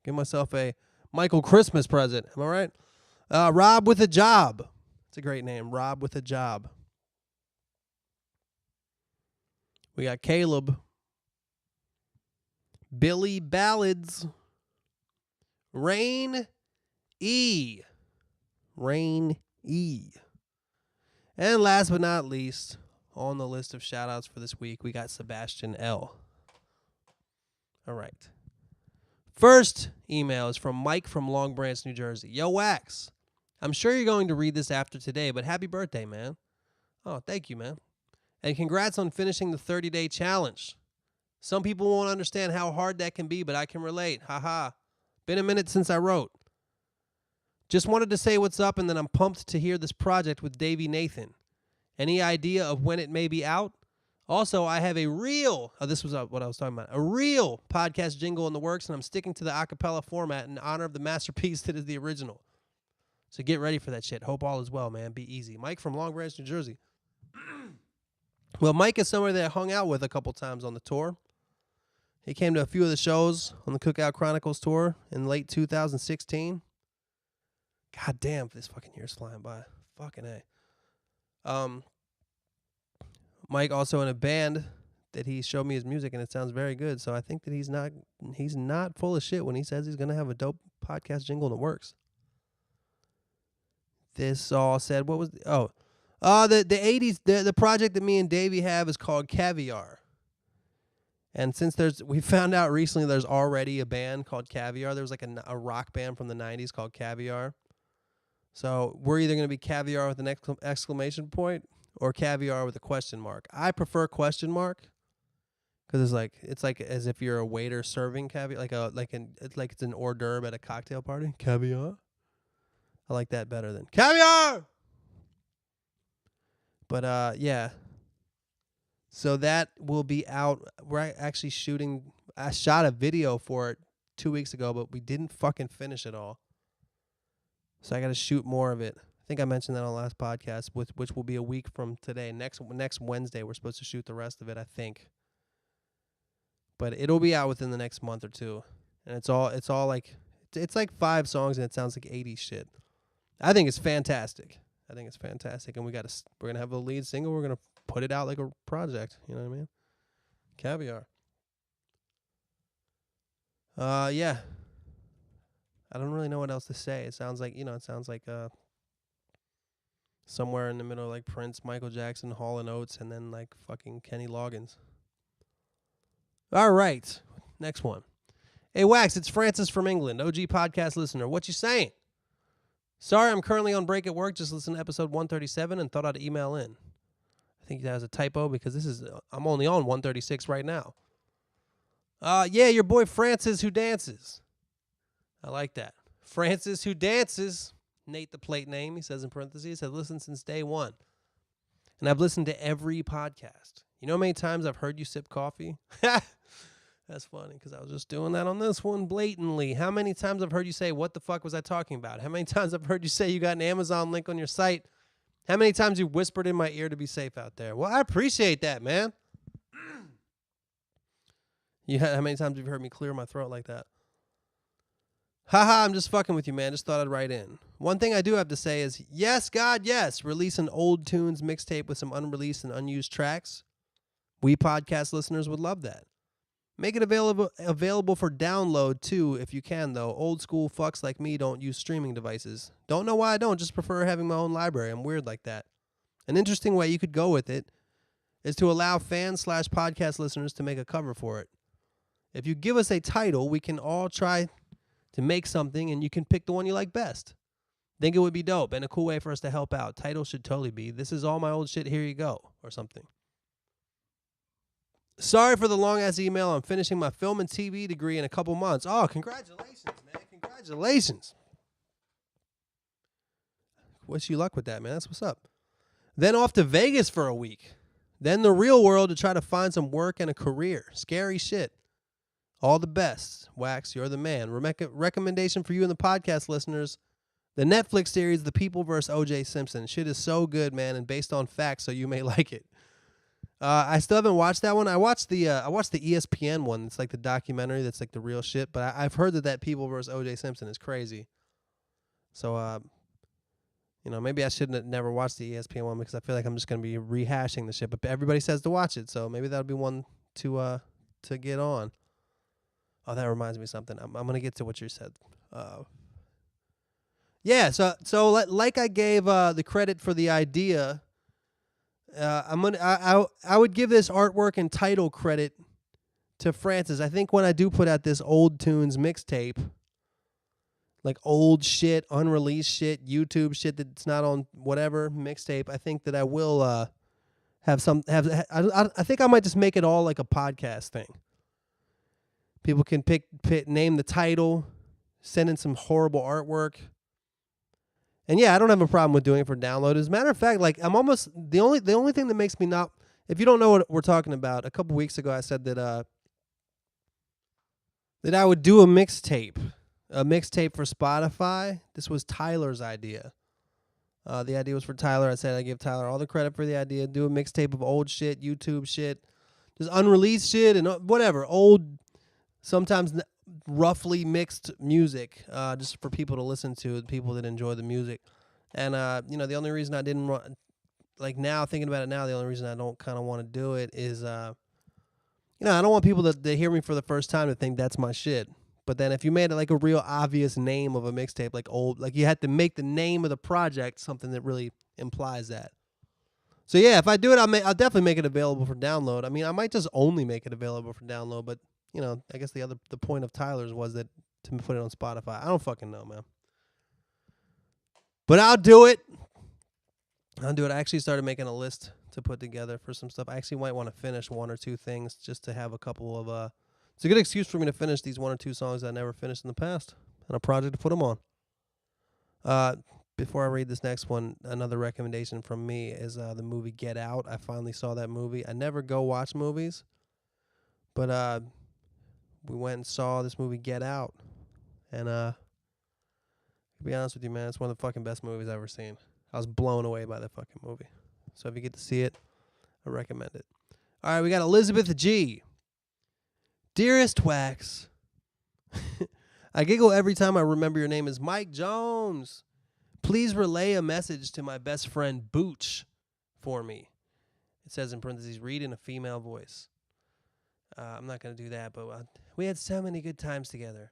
Give myself a Michael Christmas present. Am I right? Rob with a Job. It's a great name. Rob with a Job. We got Caleb, Billy Ballads, Rain E. And last but not least, on the list of shout-outs for this week, we got Sebastian L. All right. First email is from Mike from Long Branch, New Jersey. Yo, Wax. I'm sure you're going to read this after today, but happy birthday, man. Oh, thank you, man. And congrats on finishing the 30-day challenge. Some people won't understand how hard that can be, but I can relate. Haha. Been a minute since I wrote. Just wanted to say what's up, and then I'm pumped to hear this project with Davey Nathan. Any idea of when it may be out? Also, I have a real podcast jingle in the works, and I'm sticking to the acapella format in honor of the masterpiece that is the original. So get ready for that shit. Hope all is well, man. Be easy. Mike from Long Branch, New Jersey. Well, Mike is somebody that I hung out with a couple times on the tour. He came to a few of the shows on the Cookout Chronicles tour in late 2016. God, God damn, this fucking year's flying by. Fucking A. Mike also in a band that he showed me his music, and it sounds very good. So I think that he's not full of shit when he says he's gonna have a dope podcast jingle in the works. This all said, what was the 80s the project that me and Davey have is called Caviar. And since we found out recently there's already a band called Caviar. There was like a rock band from the 90s called Caviar. So we're either going to be Caviar with an exclamation point or Caviar with a question mark. I prefer question mark because it's like as if you're a waiter serving caviar, it's an hors d'oeuvre at a cocktail party. Caviar. I like that better than Caviar. But yeah. So that will be out. We're actually shooting. I shot a video for it 2 weeks ago, but we didn't fucking finish it all. So I got to shoot more of it. I think I mentioned that on the last podcast, which will be a week from today. Next Wednesday, we're supposed to shoot the rest of it, I think. But it'll be out within the next month or two, and it's all like 5 songs, and it sounds like 80s shit. I think it's fantastic. And we're gonna have a lead single. We're gonna put it out like a project. You know what I mean? Caviar. Yeah. I don't really know what else to say. It sounds like somewhere in the middle, like Prince, Michael Jackson, Hall and Oates, and then like fucking Kenny Loggins. All right, next one. Hey Wax, it's Francis from England, OG podcast listener. What you saying? Sorry, I'm currently on break at work. Just listened to episode 137 and thought I'd email in. I think that was a typo because I'm only on 136 right now. Yeah, your boy Francis who dances. I like that. Francis who dances. Nate the plate name, he says in parentheses, has listened since day one. And I've listened to every podcast. You know how many times I've heard you sip coffee? That's funny because I was just doing that on this one blatantly. How many times I've heard you say, what the fuck was I talking about? How many times I've heard you say you got an Amazon link on your site? How many times you whispered in my ear to be safe out there? Well, I appreciate that, man. How many times have you heard me clear my throat like that? Haha, I'm just fucking with you, man. Just thought I'd write in. One thing I do have to say is, yes, God, yes. Release an old tunes mixtape with some unreleased and unused tracks. We podcast listeners would love that. Make it available for download, too, if you can, though. Old school fucks like me don't use streaming devices. Don't know why I don't. Just prefer having my own library. I'm weird like that. An interesting way you could go with it is to allow fans/podcast listeners to make a cover for it. If you give us a title, we can all try to make something, and you can pick the one you like best. Think it would be dope and a cool way for us to help out. Title should totally be, "This is all my old shit, here you go," or something. Sorry for the long-ass email. I'm finishing my film and TV degree in a couple months. Oh, congratulations, man. Congratulations. Wish you luck with that, man. That's what's up. Then off to Vegas for a week. Then the real world to try to find some work and a career. Scary shit. All the best. Wax, you're the man. Recommendation for you and the podcast listeners. The Netflix series, The People vs. O.J. Simpson. Shit is so good, man, and based on facts, so you may like it. I still haven't watched that one. I watched the ESPN one. It's like the documentary that's like the real shit. But I've heard that People vs. O.J. Simpson is crazy. So, maybe I shouldn't have never watched the ESPN one because I feel like I'm just going to be rehashing the shit. But everybody says to watch it, so maybe that'll be one to get on. Oh, that reminds me of something. I'm going to get to what you said. Yeah, so like I gave the credit for the idea, I would give this artwork and title credit to Francis. I think when I do put out this old tunes mixtape, like old shit, unreleased shit, YouTube shit that's not on whatever mixtape, I think that I will I think I might just make it all like a podcast thing. People can name the title, send in some horrible artwork. And yeah, I don't have a problem with doing it for download. As a matter of fact, like I'm almost the only thing that makes me not, if you don't know what we're talking about, a couple weeks ago I said that I would do a mixtape for Spotify. This was Tyler's idea. The idea was for Tyler. I said I give Tyler all the credit for the idea. Do a mixtape of old shit, YouTube shit, just unreleased shit and whatever, old, sometimes roughly mixed music, just for people to listen to, people that enjoy the music. And the only reason I didn't want, like now thinking about it now, the only reason I don't kind of want to do it is, I don't want people that hear me for the first time to think that's my shit. But then if you made it like a real obvious name of a mixtape, like you had to make the name of the project something that really implies that. So yeah, if I do it, I'll definitely make it available for download. I mean, I might just only make it available for download, but I guess the point of Tyler's was that to put it on Spotify. I don't fucking know, man. But I'll do it. I actually started making a list to put together for some stuff. I actually might want to finish one or two things just to have a couple of it's a good excuse for me to finish these one or two songs I never finished in the past and a project to put them on. Before I read this next one, another recommendation from me is the movie Get Out. I finally saw that movie. I never go watch movies, but we went and saw this movie Get Out. And to be honest with you, man, it's one of the fucking best movies I've ever seen. I was blown away by that fucking movie. So if you get to see it, I recommend it. All right, we got Elizabeth G. Dearest Wax, I giggle every time I remember your name is Mike Jones. Please relay a message to my best friend Booch for me. It says in parentheses, read in a female voice. I'm not going to do that, but we had so many good times together.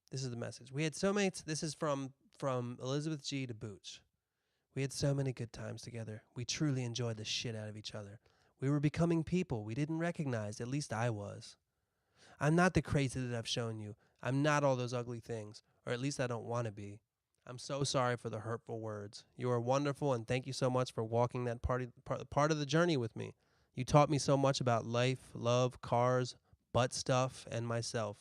This is the message. We had so many. This is from Elizabeth G to Booch. We had so many good times together. We truly enjoyed the shit out of each other. We were becoming people we didn't recognize. At least I was. I'm not the crazy that I've shown you. I'm not all those ugly things, or at least I don't want to be. I'm so sorry for the hurtful words. You are wonderful, and thank you so much for walking that part of the journey with me. You taught me so much about life, love, cars, butt stuff, and myself.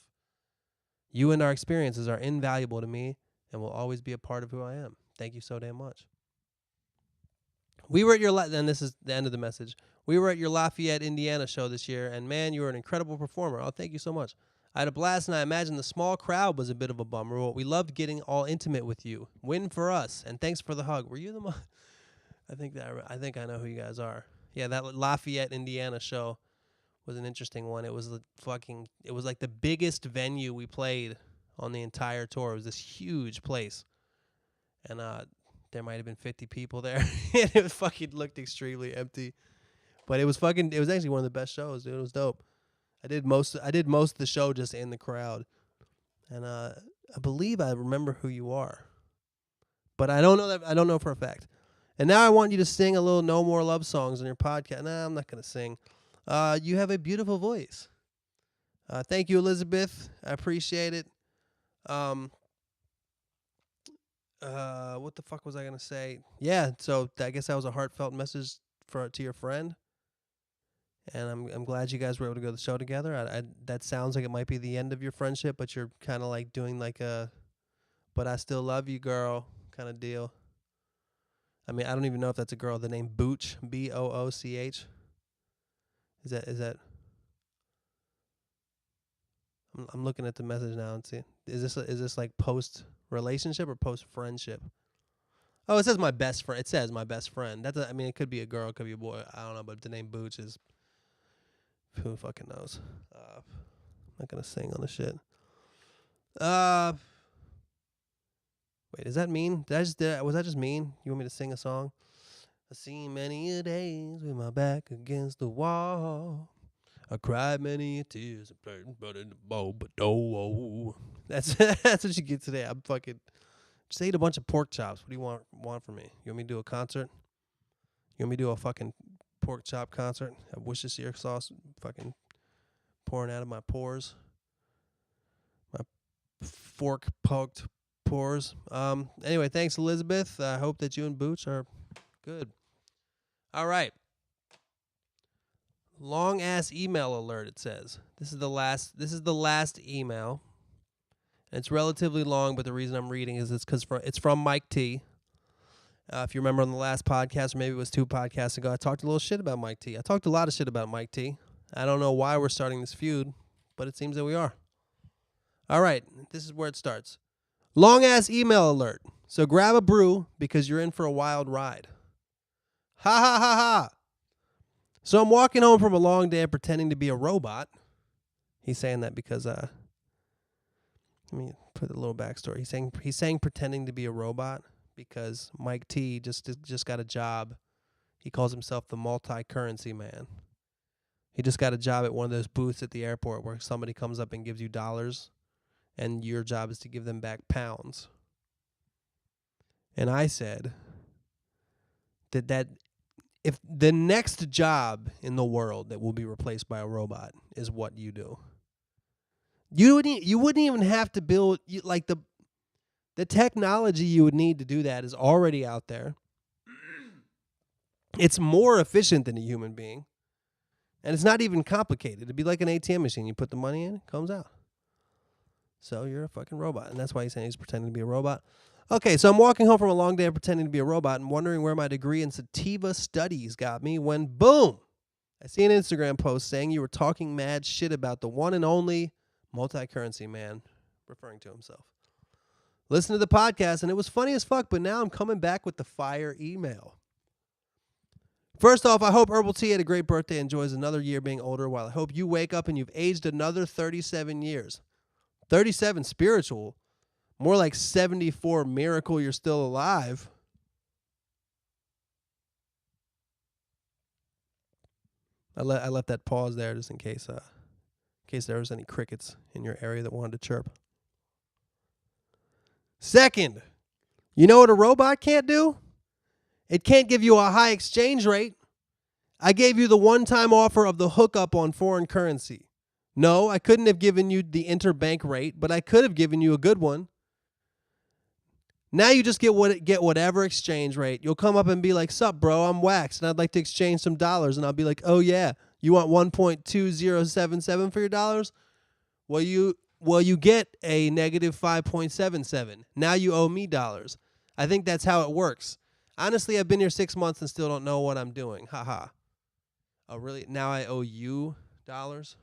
You and our experiences are invaluable to me and will always be a part of who I am. Thank you so damn much. We were at your and this is the end of the message. We were at your Lafayette, Indiana show this year, and man, you were an incredible performer. Oh, thank you so much. I had a blast, and I imagine the small crowd was a bit of a bummer, but we loved getting all intimate with you. Win for us, and thanks for the hug. Were you the I think I know who you guys are. Yeah, that Lafayette, Indiana show was an interesting one. It was like the biggest venue we played on the entire tour. It was this huge place, and there might have been 50 people there. And it fucking looked extremely empty. But it was actually one of the best shows, dude. It was dope. I did most of the show just in the crowd. And I believe I remember who you are. But I don't know for a fact. And now I want you to sing a little No More Love Songs on your podcast. Nah, I'm not going to sing. You have a beautiful voice. Thank you, Elizabeth. I appreciate it. What the fuck was I gonna say? Yeah, so I guess that was a heartfelt message to your friend, and I'm glad you guys were able to go to the show together. That sounds like it might be the end of your friendship, but you're kind of like doing like but I still love you, girl, kind of deal. I mean, I don't even know if that's a girl. The name Booch, Booch. Is that? I'm looking at the message now and see. Is this like post relationship or post friendship? Oh, it says my best friend. It says my best friend. I mean, it could be a girl, it could be a boy. I don't know, but the name Booch is. Who fucking knows? I'm not gonna sing on the shit. Wait, does that mean? Was that just mean? You want me to sing a song? I've seen many a days with my back against the wall. I cried many a tears, but in the bowl, but no. That's what you get today. I'm fucking just ate a bunch of pork chops. What do you want from me? You want me to do a concert? You want me to do a fucking pork chop concert? Have Worcestershire sauce fucking pouring out of my pores. My fork poked pores. Anyway, thanks, Elizabeth. I hope that you and Booch are good. All right. Long ass email alert, it says. This is the last email. And it's relatively long, but the reason I'm reading is because it's from Mike T. If you remember on the last podcast, or maybe it was 2 podcasts ago, I talked a little shit about Mike T. I talked a lot of shit about Mike T. I don't know why we're starting this feud, but it seems that we are. All right, this is where it starts. Long ass email alert. So grab a brew because you're in for a wild ride. Ha ha ha ha. So I'm walking home from a long day of pretending to be a robot. He's saying that because Let me put a little backstory. He's saying pretending to be a robot because Mike T just got a job. He calls himself the multi-currency man. He just got a job at one of those booths at the airport where somebody comes up and gives you dollars, and your job is to give them back pounds. And I said that if the next job in the world that will be replaced by a robot is what you do, you wouldn't even have to build like the technology you would need to do that is already out there. It's more efficient than a human being. And it's not even complicated. It'd be like an ATM machine. You put the money in, it comes out. So you're a fucking robot. And that's why he's saying he's pretending to be a robot. Okay, so I'm walking home from a long day of pretending to be a robot and wondering where my degree in sativa studies got me when, boom, I see an Instagram post saying you were talking mad shit about the one and only multi-currency man, referring to himself. Listen to the podcast, and it was funny as fuck, but now I'm coming back with the fire email. First off, I hope Herbal Tea had a great birthday, enjoys another year being older, while I hope you wake up and you've aged another 37 years. 37 spiritual. More like 74 miracle you're still alive. I left that pause there just in case there was any crickets in your area that wanted to chirp. Second, you know what a robot can't do? It can't give you a high exchange rate. I gave you the one-time offer of the hookup on foreign currency. No, I couldn't have given you the interbank rate, but I could have given you a good one. Now you just get whatever exchange rate. You'll come up and be like, "Sup, bro, I'm Wax, and I'd like to exchange some dollars." And I'll be like, "Oh, yeah, you want 1.2077 for your dollars? Well, you get a negative 5.77. Now you owe me dollars." I think that's how it works. Honestly, I've been here 6 months and still don't know what I'm doing. Haha. Oh, really? Now I owe you dollars?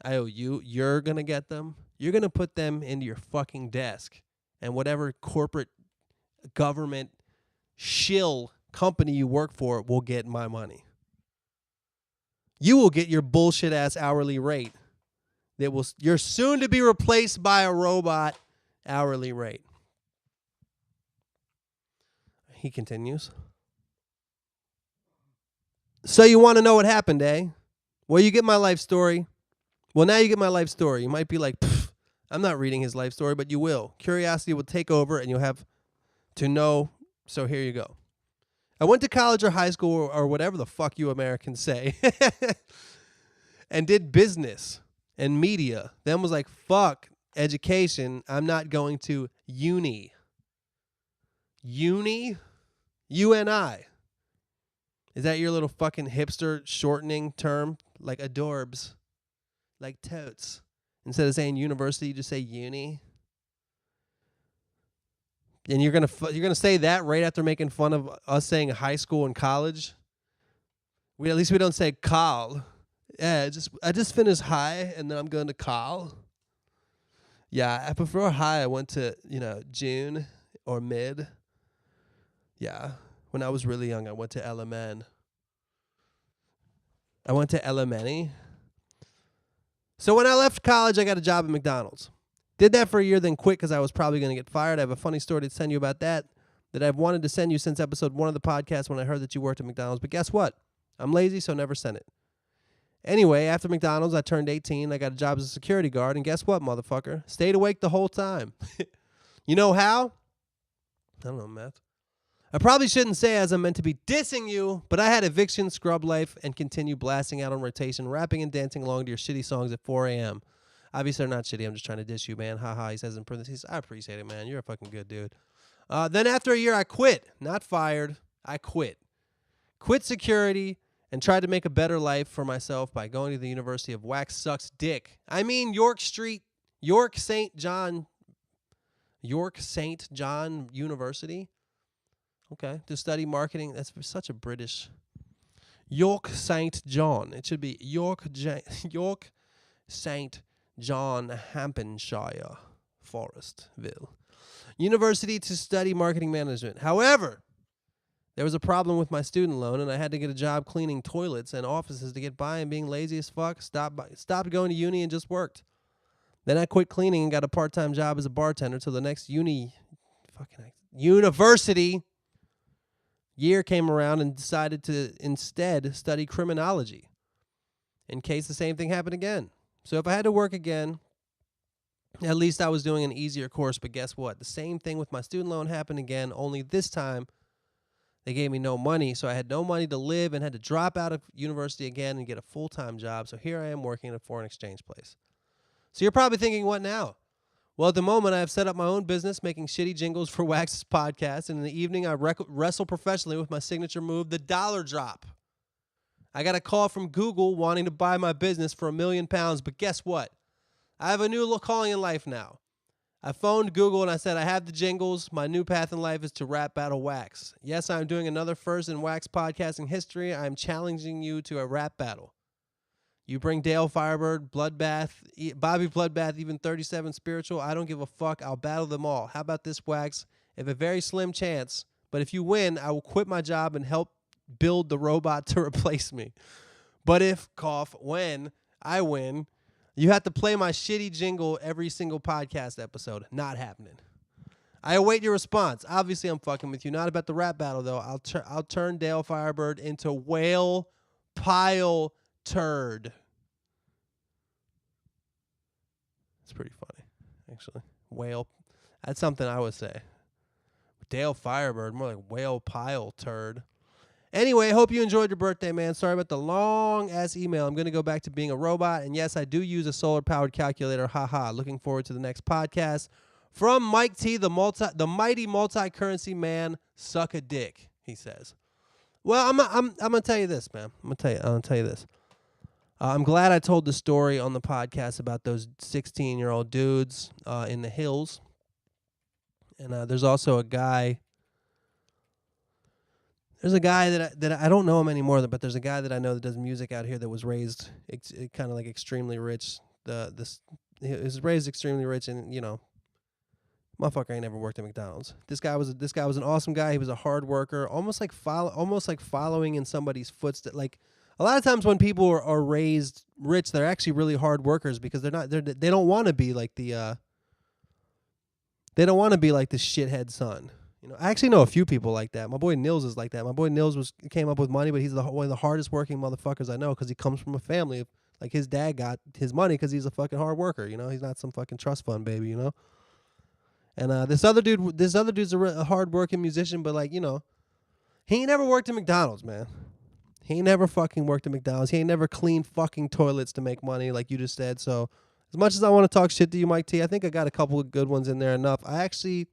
I owe you. You're going to get them? You're going to put them into your fucking desk. And whatever corporate government shill company you work for will get my money. You will get your bullshit ass hourly rate. You're soon to be replaced by a robot hourly rate. He continues. So you want to know what happened, eh? Well, you get my life story. Well, now you get my life story. You might be like, I'm not reading his life story, but you will. Curiosity will take over and you'll have to know. So here you go. I went to college or high school or whatever the fuck you Americans say and did business and media. Then was like, fuck education. I'm not going to uni. Uni? UNI. Is that your little fucking hipster shortening term? Like adorbs. Like totes. Instead of saying university, you just say uni. And you're gonna say that right after making fun of us saying high school and college. At least we don't say col. Yeah, I just finished high and then I'm going to col. Yeah, I prefer high. I went to June or mid. Yeah, when I was really young, I went to LMN. I went to elementary. So when I left college, I got a job at McDonald's. Did that for a year, then quit because I was probably going to get fired. I have a funny story to send you about that I've wanted to send you since episode 1 of the podcast when I heard that you worked at McDonald's. But guess what? I'm lazy, so never sent it. Anyway, after McDonald's, I turned 18. I got a job as a security guard. And guess what, motherfucker? Stayed awake the whole time. You know how? I don't know, Matt. I probably shouldn't say as I'm meant to be dissing you, but I had eviction, scrub life, and continue blasting out on rotation, rapping and dancing along to your shitty songs at 4 a.m. Obviously, they're not shitty. I'm just trying to diss you, man. Haha, he says in parentheses. I appreciate it, man. You're a fucking good dude. Then after a year, I quit. Not fired. I quit. Quit security and tried to make a better life for myself by going to the University of Wax Sucks Dick. I mean York St. John University. Okay, to study marketing. That's such a British. York St. John. It should be York St. John, Hampshire, Forestville. University to study marketing management. However, there was a problem with my student loan, and I had to get a job cleaning toilets and offices to get by and being lazy as fuck. Stopped going to uni and just worked. Then I quit cleaning and got a part-time job as a bartender till the next university year came around and decided to instead study criminology in case the same thing happened again. So if I had to work again, at least I was doing an easier course. But guess what? The same thing with my student loan happened again, only this time they gave me no money. So I had no money to live and had to drop out of university again and get a full-time job. So here I am working at a foreign exchange place. So you're probably thinking, what now? Well, at the moment, I have set up my own business making shitty jingles for Wax's podcast. And in the evening, I wrestle professionally with my signature move, the dollar drop. I got a call from Google wanting to buy my business for £1 million. But guess what? I have a new calling in life now. I phoned Google and I said, I have the jingles. My new path in life is to rap battle Wax. Yes, I'm doing another first in Wax podcasting history. I'm challenging you to a rap battle. You bring Dale Firebird, Bloodbath, Bobby Bloodbath, even 37 Spiritual. I don't give a fuck. I'll battle them all. How about this, Wax? If a very slim chance, but if you win, I will quit my job and help build the robot to replace me. But if, when I win, you have to play my shitty jingle every single podcast episode. Not happening. I await your response. Obviously, I'm fucking with you. Not about the rap battle, though. I'll turn Dale Firebird into whale pile turd. It's pretty funny, actually. Whale. That's something I would say. Dale Firebird, more like whale pile turd. Anyway, hope you enjoyed your birthday, man. Sorry about the long-ass email. I'm going to go back to being a robot. And yes, I do use a solar-powered calculator. Haha. Looking forward to the next podcast. From Mike T, the mighty multi-currency man, suck a dick, he says. Well, I'm going to tell you this, man. I'm going to tell you this. I'm glad I told the story on the podcast about those 16-year-old dudes in the hills. And there's also a guy. There's a guy that I don't know him anymore, but there's a guy that I know that does music out here that was raised kind of like extremely rich. He was raised extremely rich, and motherfucker ain't never worked at McDonald's. This guy was an awesome guy. He was a hard worker, almost like following in somebody's footsteps. Like a lot of times when people are raised rich, they're actually really hard workers because they don't want to be like the shithead son. I actually know a few people like that. My boy Nils is like that. My boy Nils came up with money, but he's one of the hardest working motherfuckers I know because he comes from a family of, like, his dad got his money because he's a fucking hard worker. He's not some fucking trust fund baby. And this other dude's a hard working musician, but he ain't never worked at McDonald's, man. He ain't never fucking worked at McDonald's. He ain't never cleaned fucking toilets to make money, like you just said. So as much as I want to talk shit to you, Mike T, I think I got a couple of good ones in there enough. I actually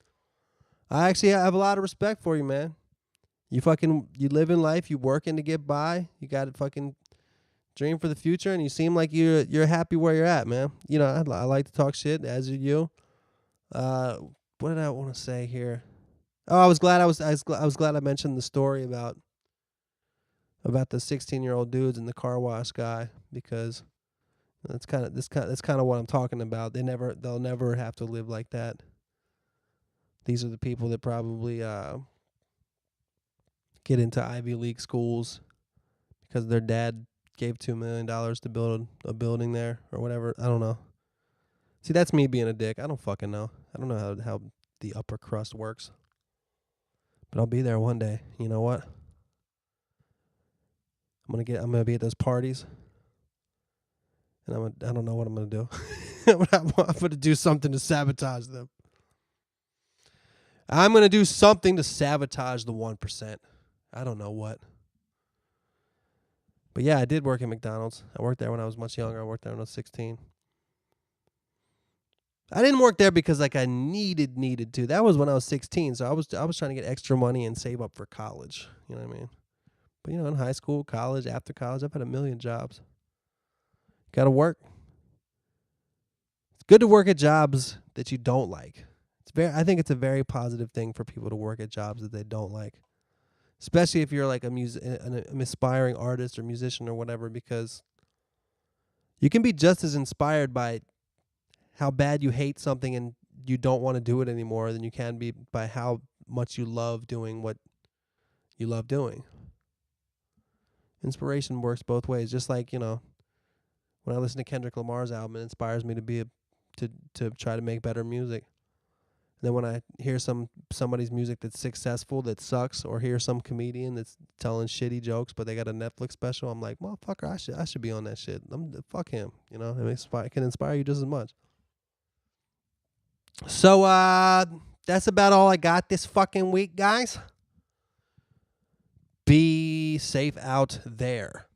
have a lot of respect for you, man. You live in life, you working to get by, you got a fucking dream for the future, and you seem like you're happy where you're at, man. I like to talk shit, as are you. What did I want to say here? Oh, I was glad I mentioned the story about the 16-year-old dudes and the car wash guy, because that's kind of what I'm talking about. They'll never have to live like that. These are the people that probably get into Ivy League schools because their dad gave $2 million to build a building there or whatever. I don't know. See, that's me being a dick. I don't fucking know. I don't know how the upper crust works. But I'll be there one day. You know what? I'm gonna be at those parties. And I don't know what I'm gonna do. I'm gonna do something to sabotage them. I'm going to do something to sabotage the 1%. I don't know what. But yeah, I did work at McDonald's. I worked there when I was much younger. I worked there when I was 16. I didn't work there because I needed to. That was when I was 16, so I was trying to get extra money and save up for college. You know what I mean? But in high school, college, after college, I've had a million jobs. Got to work. It's good to work at jobs that you don't like. I think it's a very positive thing for people to work at jobs that they don't like, especially if you're like an aspiring artist or musician or whatever, because you can be just as inspired by how bad you hate something and you don't want to do it anymore than you can be by how much you love doing what you love doing. Inspiration works both ways. Just like, when I listen to Kendrick Lamar's album, it inspires me to be to try to make better music. Then when I hear somebody's music that's successful that sucks, or hear some comedian that's telling shitty jokes but they got a Netflix special, I'm like, motherfucker, I should be on that shit. Fuck him, you know. It can inspire you just as much. So that's about all I got this fucking week, guys. Be safe out there.